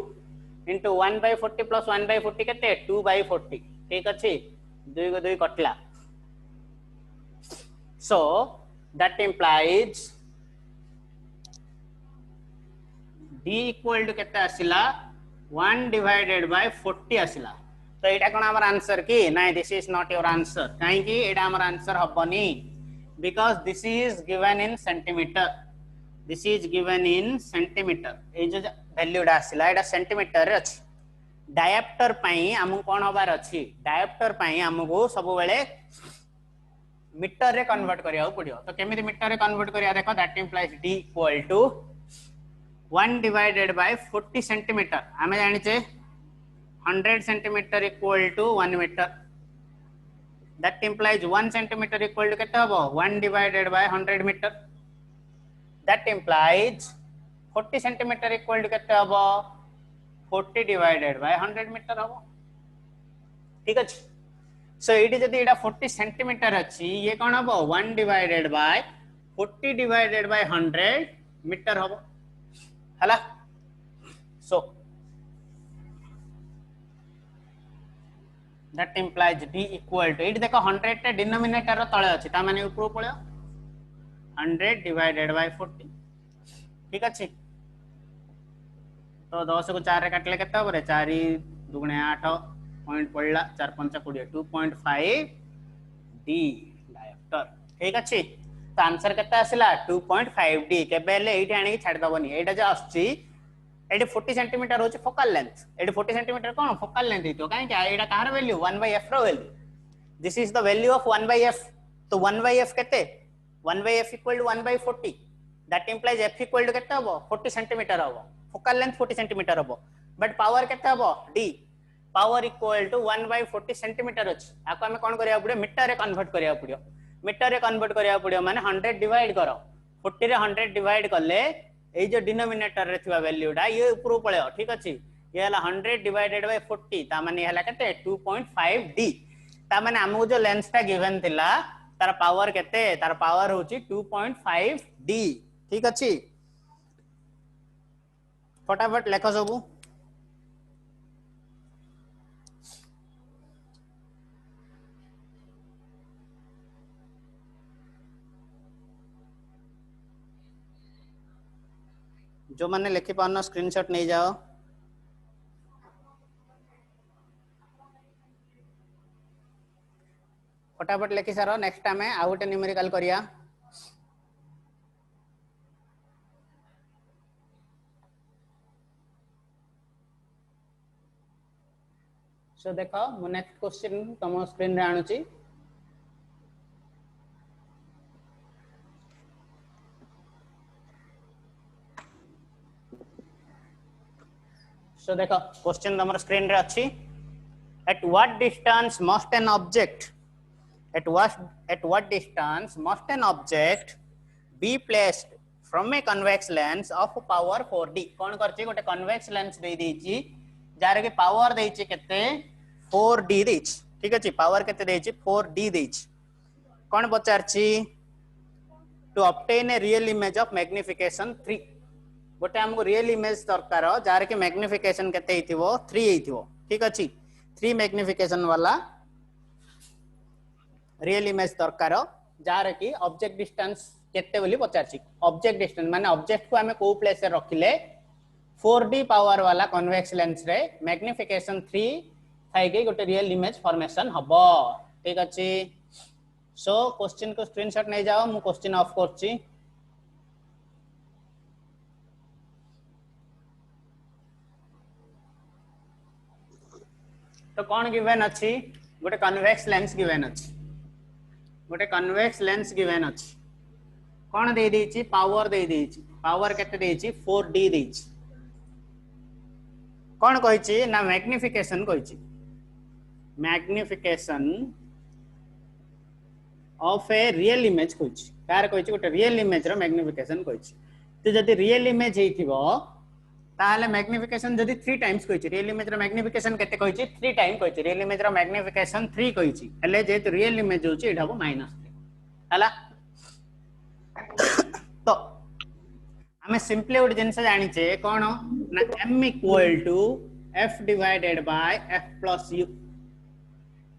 इनटू 1/40 प्लस 1/40 केते 2/40 ठीक अछि 2 को 2 कटला। So that implies d equal to केते आसिला 1 डिवाइडेड बाय 40 आसिला। तो एटा कोन हमर आंसर की नाही this is not your answer काहे की एटा हमर आंसर हबनी because this is given in centimetre this is given in centimetre ए जो वैल्यू डा आसिला एटा सेंटीमीटर रे अछि। डायप्टर पई हमु कोन होबार अछि डायप्टर पई हमगु सब बेले मीटर रे कन्वर्ट करिया पड़ियो तो केमिति मीटर रे कन्वर्ट करिया देखो that implies d equal to 1 divided by 40 centimetre हमें जानि छे 100 centimetre equal to 1 metre that implies 1 centimetre equal to केते हबो 1 divided by 100 metre that implies 40 centimetre equal to केते हबो 40 डिवाइडेड बाय 100 मीटर हबो ठीक अछि। सो एटी जदी एटा 40 सेंटीमीटर अछि ये कोन हबो 1 divided by 40 divided by 100 metre हबो हला। सो that implies d equal to it देखो 100 टे डिनोमिनेटर रो तळे अछि ता माने ऊपर पळियो 100 डिवाइडेड बाय 40 ठीक अछि। तो 10 को 4 रे काटले केते होबरे 4 दुगुणे 8 पॉइंट पड़ला 4 5 20 2.5 d डायप्टर ठीक अछि। तो आंसर केते आसिला 2.5 d केबेले एठी आनी छाड़ दबनी एटा जे आछि एटी 40 सेंटीमीटर होची फोकल लेंथ एटी 40 सेंटीमीटर कोन फोकल लेंथ हितो काहे कि एटा कार वैल्यू 1/f रो value this is the value of 1/f तो 1/f केते 1/f equal to 1/40 that implies f equal to केते हबो 40 सेंटीमीटर हबो फोकल लेंथ 40 सेंटीमीटर हबो बट पावर केते हबो d power equal to 1/40 centimetre अछि आको हमें कोन करिया पड़ियो मीटर रे कन्वर्ट करिया पड़ियो मीटर रे कन्वर्ट करिया पड़ियो माने 100 डिवाइड करो 40 रे 100 डिवाइड करले ए जो डिनोमिनेटर रे थिबा वैल्यूडा ये ऊपर पळेयो ठीक अछि ये हला 100 डिवाइडेड बाय 40 ता माने हला केते 2.5 d ता माने हमहु जो लेंस ता गिवन थिला तार पावर केते तार पावर होची 2.5 d ठीक अछि। फटाफट लेखो सबु जो मैंने लिखि पाना स्क्रीनशॉट नहीं जाओ फटाफट लिखि सारो नेक्स्ट टाइम आ गोटे न्यूमेरिकल करिया। सो देखो मु नेक्स्ट क्वेश्चन तुम स्क्रीन रे आनुची सो देखो क्वेश्चन तुम स्क्रीन रे अच्छी at what distance must an object be placed from a convex lens of power 4d कौन करछि गोटे convex lens दे देछि जार के पावर देछि केते 4d देछि ठीक अछि पावर केते देछि 4d देछि कौन पचारछि to obtain a real image of magnification 3 गोटे हमको रियल इमेज दरकार जार के मैग्निफिकेशन केते हिथिबो 3 हिथिबो ठीक अछि 3 मैग्निफिकेशन वाला रियल इमेज दरकार जार कि ऑब्जेक्ट डिस्टेंस केते बोली पचारछि ऑब्जेक्ट डिस्टेंस माने ऑब्जेक्ट को हमें को प्लेस रे रखिले 4D पावर वाला कन्वेक्स लेंस रे मैग्निफिकेशन 3 थाई के गोटे रियल इमेज फॉर्मेशन हबो ठीक अछि सो क्वेश्चन को स्क्रीनशॉट नहीं जाओ मु क्वेश्चन ऑफ करछि तो कौन गिवन अच्छी गोटे कन्वेक्स लेंस गिवन अच्छी गोटे कन्वेक्स लेंस गिवन अच्छी कौन दे देछि पावर दे देछि पावर केते देछि 4D देछि कौन कहिछि ना मैग्निफिकेशन कहिछि magnification of a real image कहिछि कार कहिछि गोटे रियल इमेज रो मैग्निफिकेशन कहिछि तो जदि रियल इमेज हेथिबो ताहले मैग्निफिकेशन जदि 3 टाइम्स कहिछि रियल इमेज रो मैग्निफिकेशन केते कहिछि 3 टाइम कहिछि रियल इमेज रो मैग्निफिकेशन 3 कहिछि हले जेत रियल इमेज होछि एठाबो -3 हला तो हमें सिंपली उड जिंस जानि छे कोन ना m = f divided by f + u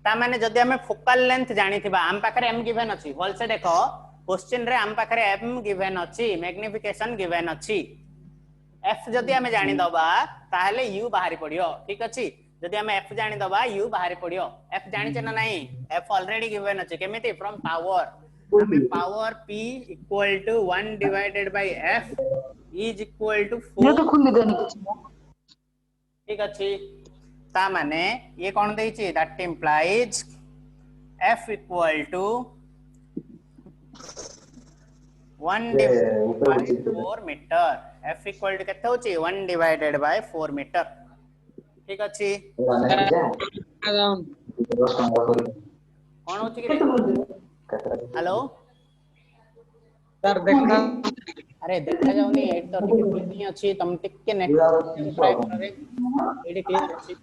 ता माने जदि हमें फोकल लेंथ जानि थिबा हम पाखरे m गिवन अछि होल से देखो क्वेश्चन रे हम पाखरे m गिवन अछि मैग्निफिकेशन गिवन अछि f जदि हमें जानि दबा ताहले u बाहरी पड़ियो ठीक अछि जदि हमें f जानि दबा u बाहरी पड़ियो f जानि छ ना नहीं f ऑलरेडी गिवन अछि केमिति फ्रॉम पावर हमें power p = 1 divided by f is equal to 4 तो खुली देनी कुछ ठीक अछि ता माने ये कोन देइ छी that implies f = 1 divided by 4 metre f equal to केते होची 1 डिवाइडेड बाय 4 मीटर ठीक अछि कोन होची कि हेलो सर देखा अरे देखा जाउनी एट तो टिके अछि तम टिके नेट ट्राई करे एडी क्लियर अछि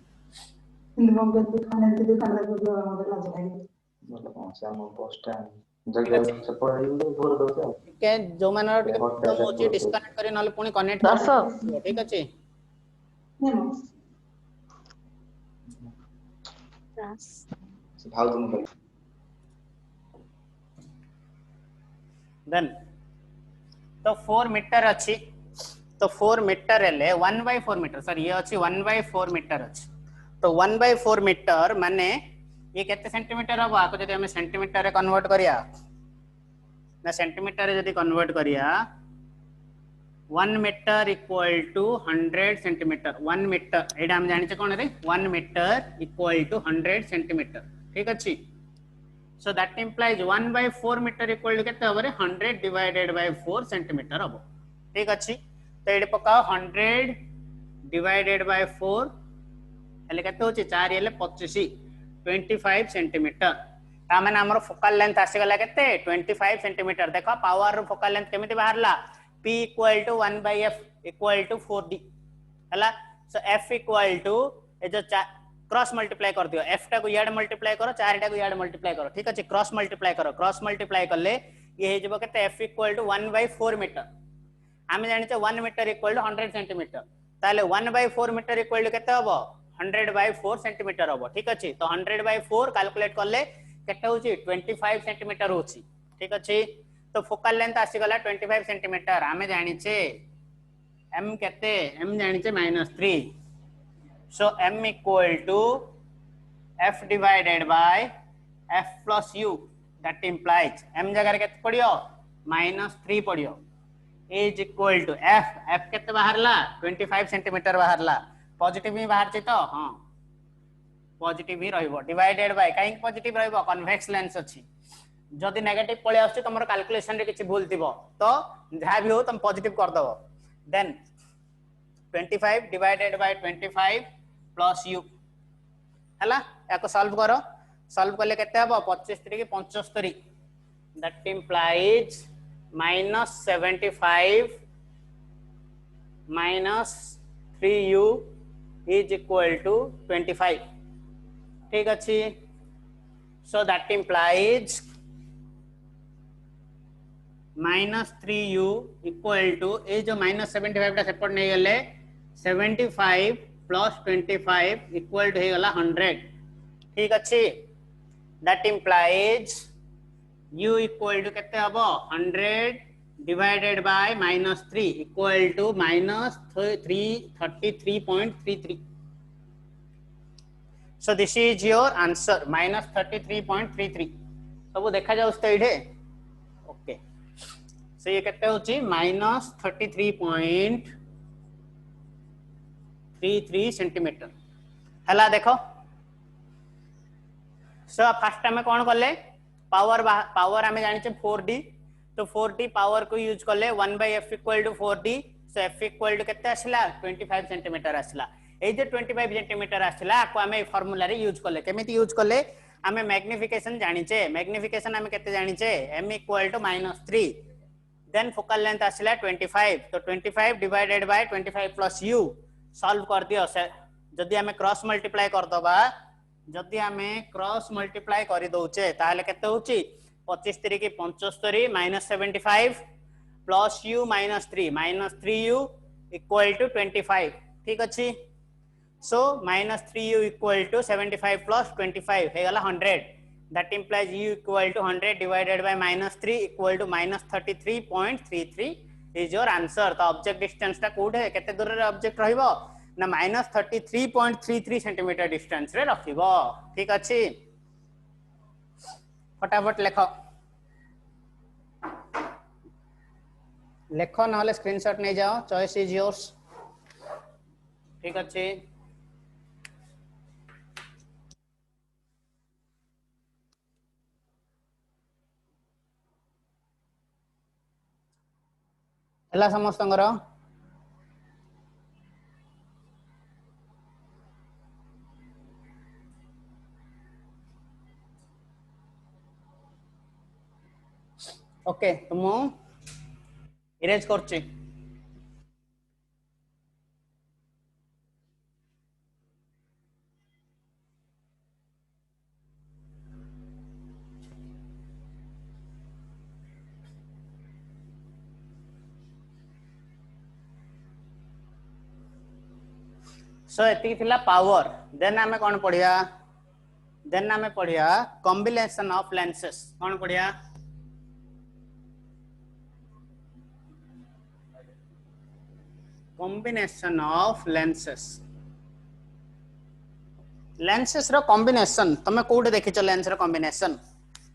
के जो मानर टिके प्रॉब्लम होची डिस्कनेक्ट करे नले पुनी कनेक्ट कर ठीक अछि देन तो 4 मीटर अछि तो 4 मीटर हेले 1/4 मीटर सर ये अछि 1/4 मीटर अछि तो 1/4 मीटर माने ये केते सेंटीमीटर हबो आको जदि हम सेंटीमीटर रे कन्वर्ट करिया ना सेंटीमीटर रे जदि कन्वर्ट करिया 1 metre equal to 100 centimetre 1 metre एडा हम जानि छ कोन रे 1 मीटर इक्वल टू 100 सेंटीमीटर ठीक अछि so that implies 1/4 meter equal to केते हबरे 100 divided by 4 centimeter हबो ठीक अछि तो एडे पकाओ 100 divided by 4 हले केते होची 4 हेले 25 25 सेंटीमीटर ता माने हमर फोकल लेंथ आसी गला केते 25 सेंटीमीटर देखो पावर रो फोकल लेंथ केमिति बाहरला p = 1/f = 4d हला सो f = ए जो क्रॉस मल्टीप्लाई कर दियो f टा को याड मल्टीप्लाई करो 4 टा को याड मल्टीप्लाई करो ठीक अछि क्रॉस मल्टीप्लाई करो क्रॉस मल्टीप्लाई करले ये हे जबो केते f = 1/4 मीटर हम जानि छ 1 मीटर = 100 सेंटीमीटर ताले 1/4 मीटर = केते हबो 100/4 सेंटीमीटर हबो ठीक अछि तो 100/4 कैलकुलेट करले केते होची 25 सेंटीमीटर होची ठीक अछि तो फोकल लेंथ आसी गला 25 सेंटीमीटर हम जानि छे m केते m जानि छे -3 so m = f divided by f plus u that implies m जगह केते पडियो -3 पडियो is equal to f केते बाहरला 25 सेंटीमीटर बाहरला पॉजिटिव ही बाहर छै तो हां पॉजिटिव ही रहइबो डिवाइडेड बाय काई पॉजिटिव रहइबो कन्वेक्स लेंस अछि जदि नेगेटिव पळे आछे तमरो कैलकुलेशन रे किछि भूल थिबो तो जहा भी हो तुम पॉजिटिव कर दबो then 25 divided by 25 plus u हला याको सॉल्व करो सॉल्व करले केते हबो 25 3 के 75 that implies -75 -3u is equal to 25 ठीक अछि so that implies -3u equal to ए जो -75 टा सेपट नै गेले 75 + 25 इक्वल टू हे गला 100 ठीक अछि that implies u equal to केते हबो 100 divided by -3 equal to -333.33. So this is your answer, -33.33. सब देखा जाउ स्टेड है ओके. सो ये केते होची -33.33 सेंटीमीटर हला देखो. सो फर्स्ट टाइम कोन करले पावर आमे जानि छे 4d. तो 4d पावर को यूज करले 1/f equal to 4d. So f equal to केते आसला 25 सेंटीमीटर आसला. ए जे 25 सेंटीमीटर आसला को आमे फार्मूला रे यूज करले. केमिति यूज करले आमे मैग्निफिकेशन जानि छे. मैग्निफिकेशन आमे केते जानि छे m equal to -3 then focal length आसला 25. तो 25 divided by 25 plus u solve कर दियो. जदी आमे क्रॉस मल्टीप्लाई कर दबा जदी आमे क्रॉस मल्टीप्लाई कर दउचे ताले केते होची 25 3 की 75 -75 plus u -3u equal to 25. ठीक अछि. So -3u equal to 75 plus 25 हे गला 100. That implies u equal to 100 divided by -3 equal to -33.33 is your answer. तो ऑब्जेक्ट डिस्टेंस ता कोड है केते दूर रे ऑब्जेक्ट रहिबो ना -33.33 सेंटीमीटर डिस्टेंस रे रखिबो. ठीक अछि. फटाफट लेखो लेखो ना स्क्रीनशॉट नहीं जाओ. Choice is yours. ठीक अच्छे. हला समस्तंगर ओके. तो मु इरेज करछि. सो एति थिला पावर. देन आमे कोन पढिया कॉम्बिनेशन ऑफ लेंसेस. कोन पढिया कॉम्बिनेशन ऑफ लेंसेस. लेंसेस रो कॉम्बिनेशन तमे कोड देखिछ. लेंस रो कॉम्बिनेशन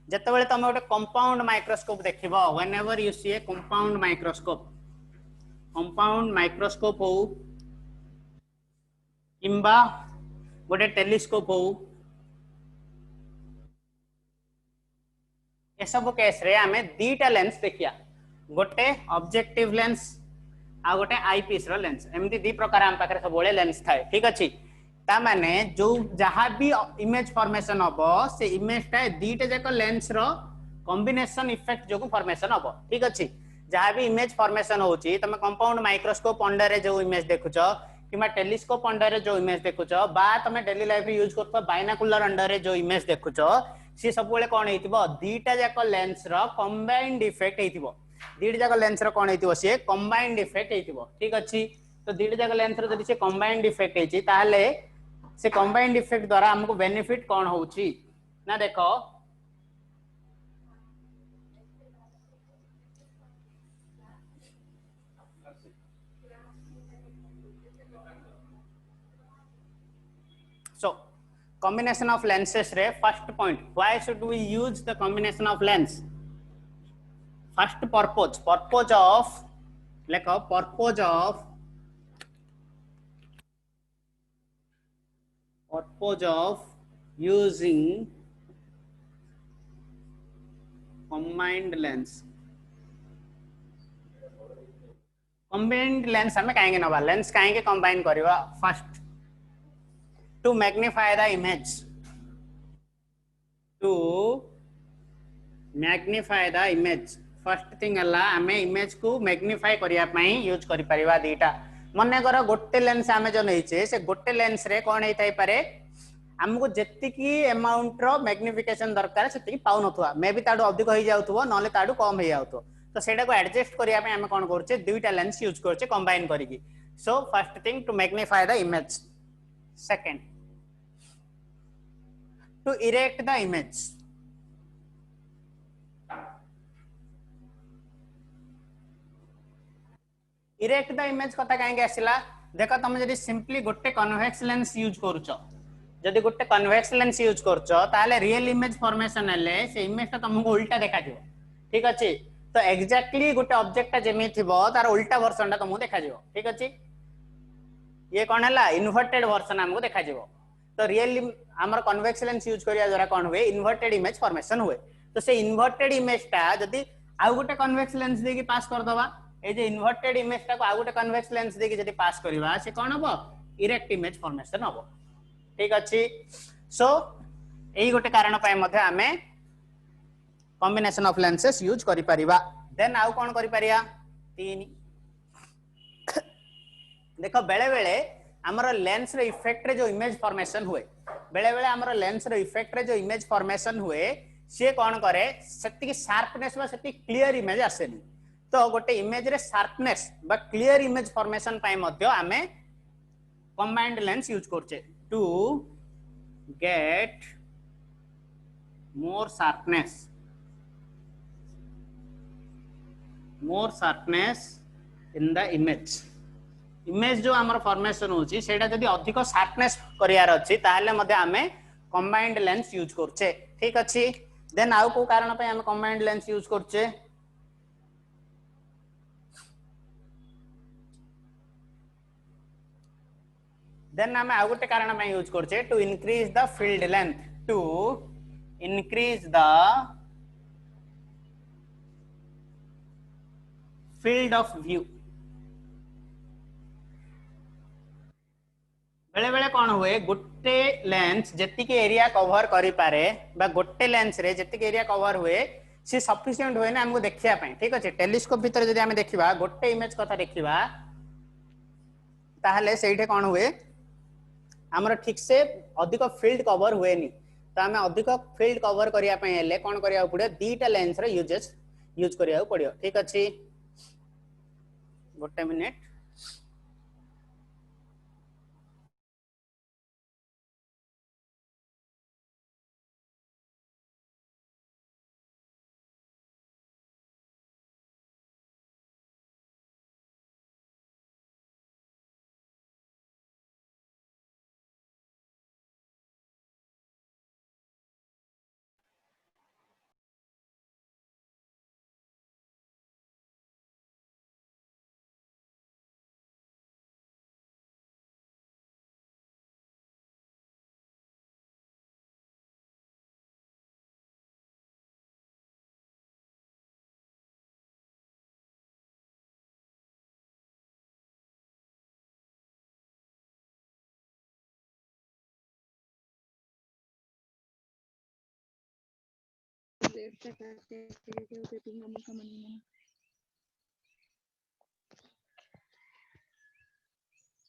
जते बेले तमे ओटे कंपाउंड माइक्रोस्कोप देखिबो whenever you see a compound microscope हो किंबा गोटे टेलीस्कोप हो ए सब केस रे आमे दीटा लेंस देखिया. गोटे ऑब्जेक्टिव लेंस आ गोटे आईपीस रो लेंस. एमती दी प्रकार हम पाखरे सब बोले लेंस थाए. ठीक अछि. ता माने जो जहां भी इमेज फॉर्मेशन हबो से इमेज ता दीटा जाक लेंस रो कॉम्बिनेशन इफेक्ट जो फॉर्मेशन हबो. ठीक अछि. जहां भी इमेज फॉर्मेशन होची तमे कंपाउंड माइक्रोस्कोप अंडर रे जो इमेज देखुचो किमा टेलीस्कोप अंडर रे जो इमेज देखुचो बा तमे डेली लाइफ रे यूज करतो बाइनाकुलर अंडर रे जो इमेज देखुचो सी सब बोले कोन हेतिबो दीटा जाक लेंस रो कंबाइंड इफेक्ट हेतिबो. दीटा जाक लेंस रो कोन हेतिबो से कंबाइंड इफेक्ट हेतिबो. ठीक अछि. तो दीटा जाक लेंस रो जदि से कंबाइंड इफेक्ट हेची ताहले से कंबाइंड इफेक्ट द्वारा हमको बेनिफिट कोन होउची ना देखो. So combination of lenses रे first point why should we use the combination of lens. First purpose of like a purpose of using combined lens. combined lens हमें कहेंगे नवा lens कहेंगे combine करिवा. first to magnify the image. First thing हला हमें image को magnify करिया पई use करि परिवा. दीटा मने कर गोटे लेंस हमें जो नहीं छे से गोटे लेंस रे कोन हेतै पारे हमको जत्ति की अमाउंट रो मैग्निफिकेशन दरकार सेति की पाउ नथुआ मे बी ताडू अधिक होई जाउथुवा नले ताडू कम होई जाउथो. तो सेटा को एडजस्ट करिया पई हमें कोन करछे दुईटा लेंस यूज करछे कंबाइन करिकी. So first thing to magnify the image. Second to erect the image. Erect the image कथा कहीं आसला देख तुम जब सिंपली गोटे कन्वेक्स लेंस यूज करुच जदि गोटे कन्वेक्स लेंस यूज करुच ताले रियल इमेज फॉर्मेशन हेले से इमेज टा तुमको उल्टा देखा दियो ठीक अछि तो एग्जैक्टली गोटे ऑब्जेक्ट टा जेमी थिबो तार उल्टा वर्जन टा तुमको देखा दियो ठीक अछि ये कौन है इन्वर्टेड वर्जन हमको देखा दियो तो रियल हमर कन्वेक्स लेंस यूज करिया द्वारा कौन हुए इन्वर्टेड इमेज फॉर्मेशन हुए तो से इन्वर्टेड इमेज टा जदि आउ गोटे कन्वेक्स लेंस देकी पास कर दवा ए जे इन्वर्टेड इमेज टा को आउ गोटे कन्वेक्स लेंस देकी जदि पास करबा से कोन हबो इरेक्ट इमेज फॉर्मेशन हबो ठीक अछि सो एई गोटे कारण पय मध्ये हमें कॉम्बिनेशन ऑफ लेंसेस यूज करि परिबा देन आउ कोन करि परिया 3 देखो बेले बेले हमर लेंस रे इफेक्ट रे जो इमेज फॉर्मेशन हुए बेले बेले हमर लेंस रे इफेक्ट रे जो इमेज फॉर्मेशन हुए से कौन करे सेति शार्पनेस बा सेति क्लियर इमेज आसेनी तो गोटे इमेज रे शार्पनेस बा क्लियर इमेज फॉर्मेशन पाए मध्ये हमें कंबाइंड लेंस यूज करछे to get more sharpness in the image जो हमर फॉर्मेशन होची सेटा जदी अधिक शार्पनेस करियार अछि ताहले मध्ये हमें कंबाइंड लेंस यूज करछे ठीक अछि देन आउ को कारण पे हम कंबाइंड लेंस यूज करछे देन हम आउ गोटे कारण पे यूज करछे to increase the field length to increase the field of view बेले बेले कौन हुए गोटे लेंस जेतिक एरिया कवर करि पारे बा गोटे लेंस रे जेतिक एरिया कवर हुए सी सफिशिएंट हुए ना हमको देखिया पय ठीक अछि टेलीस्कोप भीतर जदि हम देखिबा गोटे इमेज कथा देखिबा ताहले सेइठे कौन हुए हमर ठीक से अधिक फील्ड कवर हुए नी तो हमें अधिक फील्ड कवर करिया पय हेले कोन करिया पड़ियो दीटा लेंस रे यूज करिया पड़ियो ठीक अछि गोटे मिनिट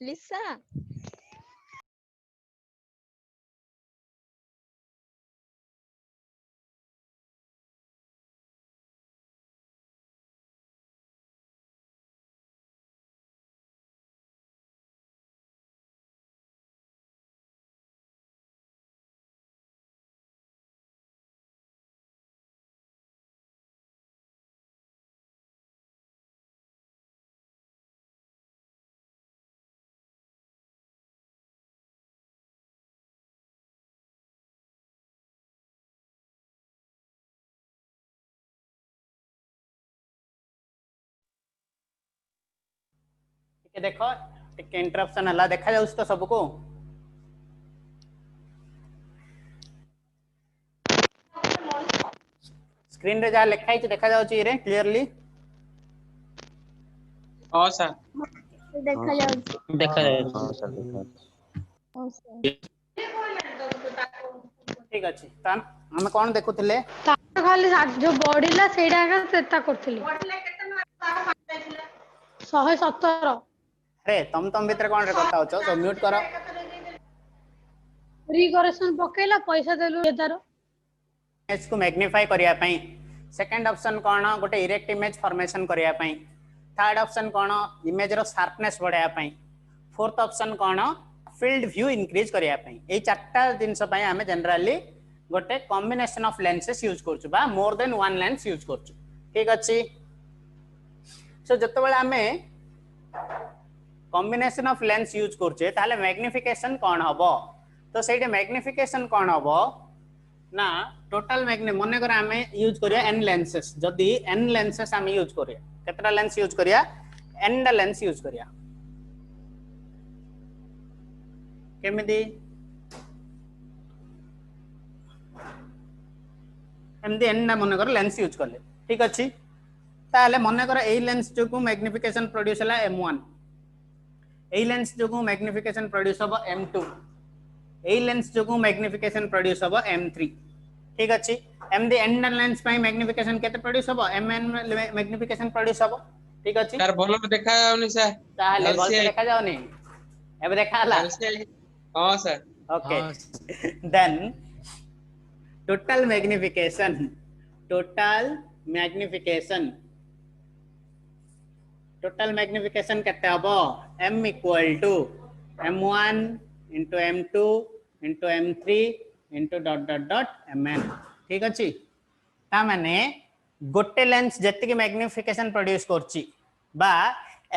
लिसा ठीक देखो टिके इंटरप्शन हला देखा जाउछ तो सबको स्क्रीन रे जा लिखा है देखा जाउछ रे क्लियरली हां सर देखा जाउछ ठीक अछि त हम कोन देखुथिले खाली जो बढ़िला सेटा का सेता करथिली 117 अरे तुम भीतर कोन रे करता होचो तो म्यूट करो रिकरेक्शन पकेला पैसा देलु एदार इमेज को मैग्निफाई करिया पई सेकंड ऑप्शन कोन गोटे इरेक्ट इमेज फॉर्मेशन करिया पई थर्ड ऑप्शन कोन इमेज रो शार्पनेस बढ़ाया पई फोर्थ ऑप्शन कोन फील्ड व्यू इंक्रीज करिया पई ए चारटा जिंस पई हमें जनरली गोटे कॉम्बिनेशन ऑफ लेंसेस यूज करछु बा more than one lens use करछु ठीक अछि सो जते बेले हमें कॉम्बिनेशन ऑफ लेंस यूज करछे ताले मैग्निफिकेशन कोन हबो तो सेठी मैग्निफिकेशन कोन हबो ना टोटल मने कर आमे यूज करिया n लेंसेस जदी n लेंसेस आमे यूज करिया केतरा लेंस यूज करिया n द लेंस यूज करिया केमिति एमदी n ना मने कर लेंस यूज करले ठीक अछि ताले मने कर एई लेंस जो मैग्निफिकेशन प्रोड्यूस हला m1 एई लेंस जो मैग्निफिकेशन प्रोड्यूस हबो m2 एई लेंस जो मैग्निफिकेशन प्रोड्यूस हबो m3 ठीक अछि एमदी n लेंस पई मैग्निफिकेशन केते प्रोड्यूस हबो mn मैग्निफिकेशन प्रोड्यूस हबो ठीक अछि सर बोलो देखा जाउनी सर ताले बोल से देखा जाउनी एबे देखा हला हां sir okay then total magnification केते हबो m equal to m1 into m2 into m3 into dot dot dot mn ठीक अछि ता माने गोटे लेंस जति के मैग्निफिकेशन प्रोड्यूस करछि बा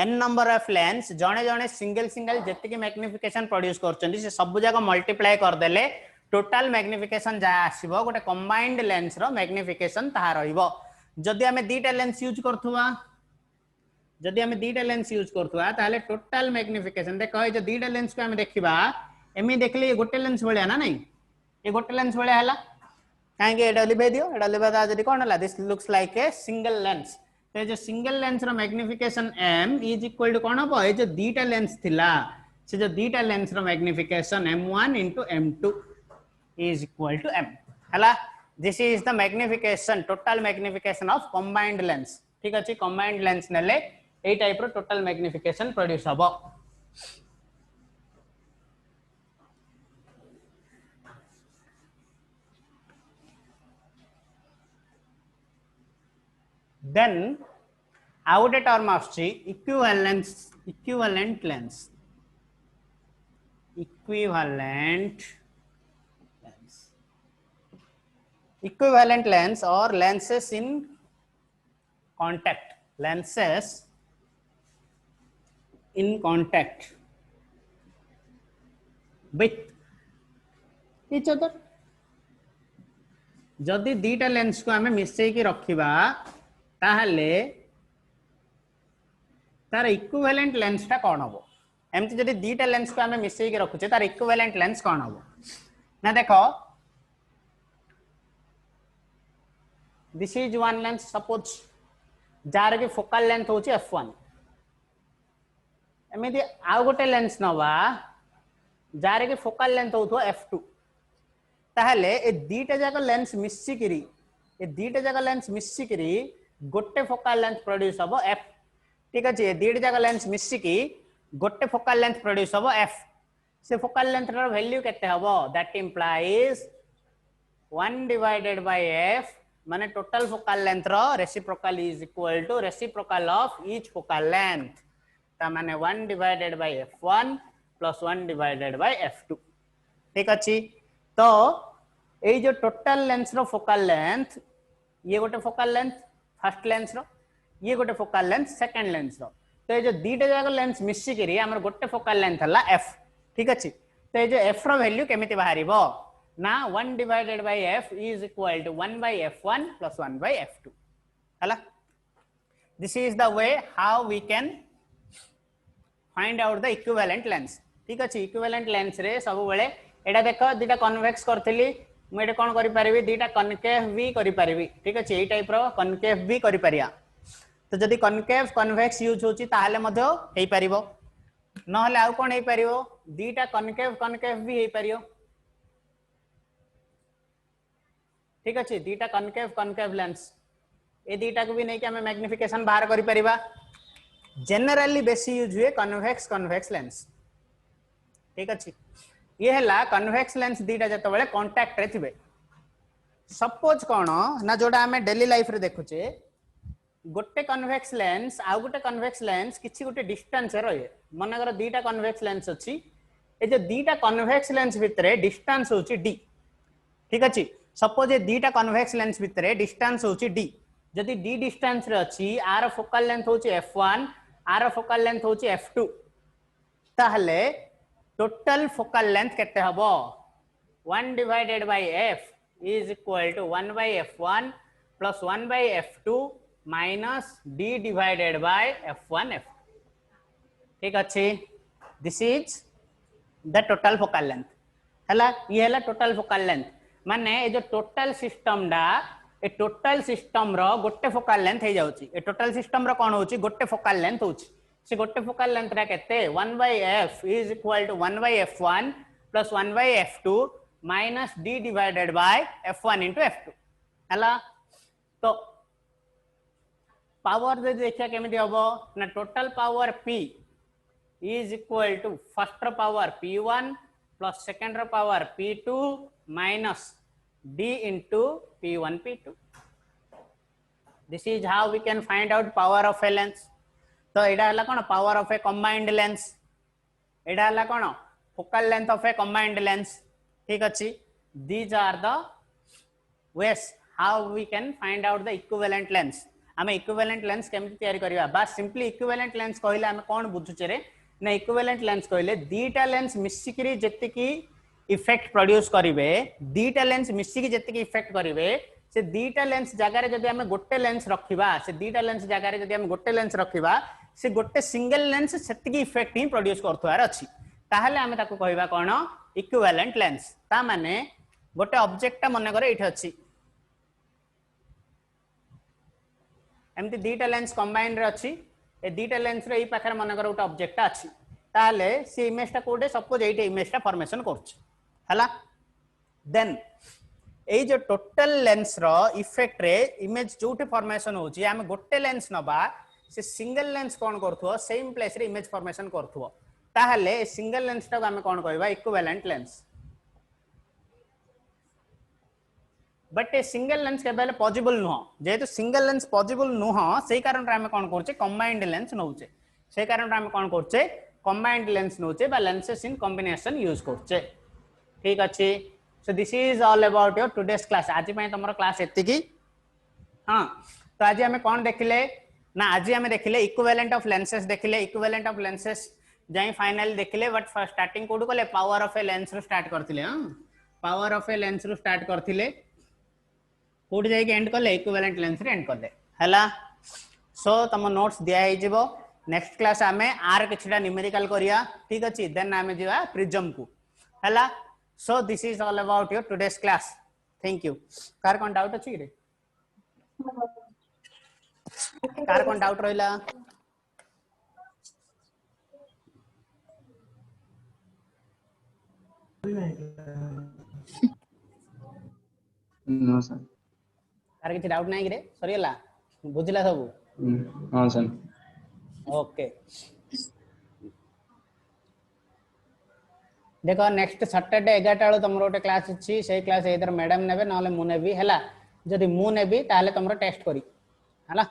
n नंबर ऑफ लेंस जणे जणे सिंगल जति के मैग्निफिकेशन प्रोड्यूस करछन्ती से सब जगह मल्टीप्लाई कर देले टोटल मैग्निफिकेशन जा आसीबो गोटे कंबाइंड लेंस रो मैग्निफिकेशन ता रहइबो जदि हमें दीटा लेंस यूज करथुवा ताले टोटल मैग्निफिकेशन देखो ए जो दीटा लेंस को हमें देखिबा एमी देखले ये गोटे लेंस भलिया ना नहीं ये गोटे लेंस भलिया हला काहे के एडा लिबे दियो एडा लिबा दा जदि कोन हला this looks like a single lens तो जो सिंगल लेंस रो magnification m is equal to कोन हो ए जो दीटा लेंस थिला से जो दीटा लेंस रो magnification m1 into m2 is equal to m हला this is the magnification total magnification of combined lens ठीक अछि combined lens नेले ए टाइप रो टोटल मैग्निफिकेशन प्रोड्यूस हबो then out a term of equivalent lens equivalent lens or lenses in contact with each other जदि दीटा lens को हमें मिसई की रखिबा ताहले तार इक्विवेलेंट लेंस ता कोन हबो एमति जदि दीटा लेंस को हमें मिसई के रखुचे तार इक्विवेलेंट लेंस कोन हबो ना देखो this is one lens suppose jar के फोकल लेंथ होची f1 एमिति आ गोटे लेंस नवा जार के फोकल लेंथ होथो f2 ताहले ए दीटा जाक लेंस मिस्सी करी गोटे फोकल लेंथ प्रोड्यूस हबो f ठीक अछि ए दीटा जाक लेंस मिस्सी की गोटे फोकल लेंथ प्रोड्यूस हबो f से फोकल लेंथ रो वैल्यू केते हबो that implies 1 divided by f माने टोटल फोकल लेंथ रो reciprocal is equal to reciprocal of each focal length ता माने 1 divided by f1 plus 1 divided by f2 ठीक अछि तो ए जो टोटल लेंस रो फोकल लेंथ ये गोटे फोकल लेंथ फर्स्ट लेंस रो ये गोटे फोकल लेंथ सेकंड लेंस रो तो ये जो दीटा जाक लेंस मिसी करी हमर गोटे फोकल लेंथ हला f ठीक अछि तो ये जो f रो वैल्यू केमिति बाहरिबो ना 1 divided by f is equal to 1 by f1 plus 1 by f2 हला this is the way how we can find out the equivalent lens ठीक अछि इक्विवेलेंट लेंस रे सब बेले एटा देखो दीटा कन्वेक्स करथिली मु एटा कोन करि परिबी दीटा कनकेव भी करि परिबी ठीक अछि एई टाइप रो कनकेव भी करि परिया तो जदि कनकेव कन्वेक्स यूज होची ताहले मधो हेई परिबो न हले आउ कोन हेई परिबो दीटा कनकेव भी हेई परियो ठीक अछि दीटा कनकेव लेंस ए दीटा को भी नै कि हमें मैग्निफिकेशन बाहर करि परिबा जनरली बेसी यूज हुए कन्वेक्स लेंस ठीक अछि ये हला कन्वेक्स लेंस दीटा जत बेले कांटेक्ट रे थिबे सपोज कोन ना जोडा हमें डेली लाइफ रे देखुचे गोटे कन्वेक्स लेंस आ गोटे कन्वेक्स लेंस किछि गोटे डिस्टेंस रे रहे मन अगर दीटा कन्वेक्स लेंस अछि ए जे दीटा कन्वेक्स लेंस भितरे डिस्टेंस होची d ठीक अछि सपोज ए दीटा कन्वेक्स लेंस भितरे डिस्टेंस होची d जदि d डिस्टेंस रे अछि आर फोकल लेंथ होची f1 आर फोकल लेंथ होची f2 ताहले टोटल फोकल लेंथ केते हबो 1 divided by f is equal to 1 by f1 plus 1 by f2 minus d divided by f1 f2 ठीक अच्छे this is the total focal length हला ये हला total focal length माने ए जो टोटल सिस्टम डा ए टोटल सिस्टम रो गोटे फोकल लेंथ हे जाउची ए टोटल सिस्टम रो कोन होची गोटे फोकल लेंथ होची से गोटे फोकल लेंथ रा केते 1 by f is equal to 1 by f1 plus 1 by f2 minus d divided by f1 into f2 हला तो पावर दे देखिया केमिति हबो ना total power p is equal to first power p1 plus second power p2 minus d into p1 p2 this is how we can find out power of a lens तो एडा हला कोन power of a combined lens एडा हला कोन focal length of a combined lens ठीक अछि these are the ways how we can find out the equivalent lens हमें equivalent lens केमिति तयारी करिवा बा सिंपली equivalent lens कहले हमें कोन बुझुचे रे ना इक्विवेलेंट लेंस कहले दीटा लेंस मिसिकरी जतिकी इफेक्ट प्रोड्यूस करिवे दीटा लेंस मिसिकी जतिकी इफेक्ट करिवे से दीटा लेंस जगह रे जदी हमें गोटे लेंस रखिबा से दीटा लेंस जगह रे जदी हमें गोटे लेंस रखिबा से गोटे सिंगल लेंस सेतिकी इफेक्ट ही प्रोड्यूस करथुआर अछि ताहले हमें ताको कहबा कोन इक्विवेलेंट लेंस ता माने गोटे ऑब्जेक्ट मन करे इठ अछि एमती दीटा लेंस कंबाइन रे अछि ए दीटा लेंस रे ई पाखर मन कर उटा ऑब्जेक्ट अछि ताले से इमेज ता कोडे सपोज एटे इमेज ता फॉर्मेशन करछ हला देन ए जो टोटल लेंस रो इफेक्ट रे इमेज जोटे फॉर्मेशन होची हम गोटे लेंस नबा से सिंगल लेंस कोन करथुओ सेम प्लेस रे इमेज फॉर्मेशन करथुओ ताले सिंगल लेंस ता हम कोन कहबा equivalent lens but A single lens के बेले पॉसिबल नुह जेहेतु सिंगल लेंस पॉसिबल नुह से कारण रे हम कोन करछे कंबाइंड लेंस नउछे से कारण रे हम कोन करछे कंबाइंड लेंस नउछे बा लेंसेस इन कॉम्बिनेशन यूज करछे ठीक अछि so this is all about your today's class आज पय तमरो क्लास एति की हां तो आज हम कोन देखिले ना आज हम देखिले इक्विवेलेंट ऑफ लेंसेस देखिले इक्विवेलेंट ऑफ लेंसेस जाई फाइनल देखिले बट फर्स्ट स्टार्टिंग कोड कोले पावर ऑफ ए लेंस रो स्टार्ट करथिले हां पावर ऑफ ए लेंस रो स्टार्ट करथिले कोड जाई के एंड करले इक्विवेलेंट लेंस रे एंड करले हला सो तम नोट्स दिया हे जिवो नेक्स्ट क्लास आमे आर किछडा न्यूमेरिकल करिया ठीक अछि देन आमे जिवा प्रिज्म को हला so this is all about your today's class thank you car cone doubt अछि रे कार कोन डाउट रहिला नो सर कार किछ डाउट नाही रे सरियला बुझिला सब हां सर ओके देखो नेक्स्ट सैटरडे 11 टा तमरो ओटे क्लास अछि से क्लास इधर मैडम नेबे नले मु नेबी हला जदी मु नेबी ताले तमरो टेस्ट करी हला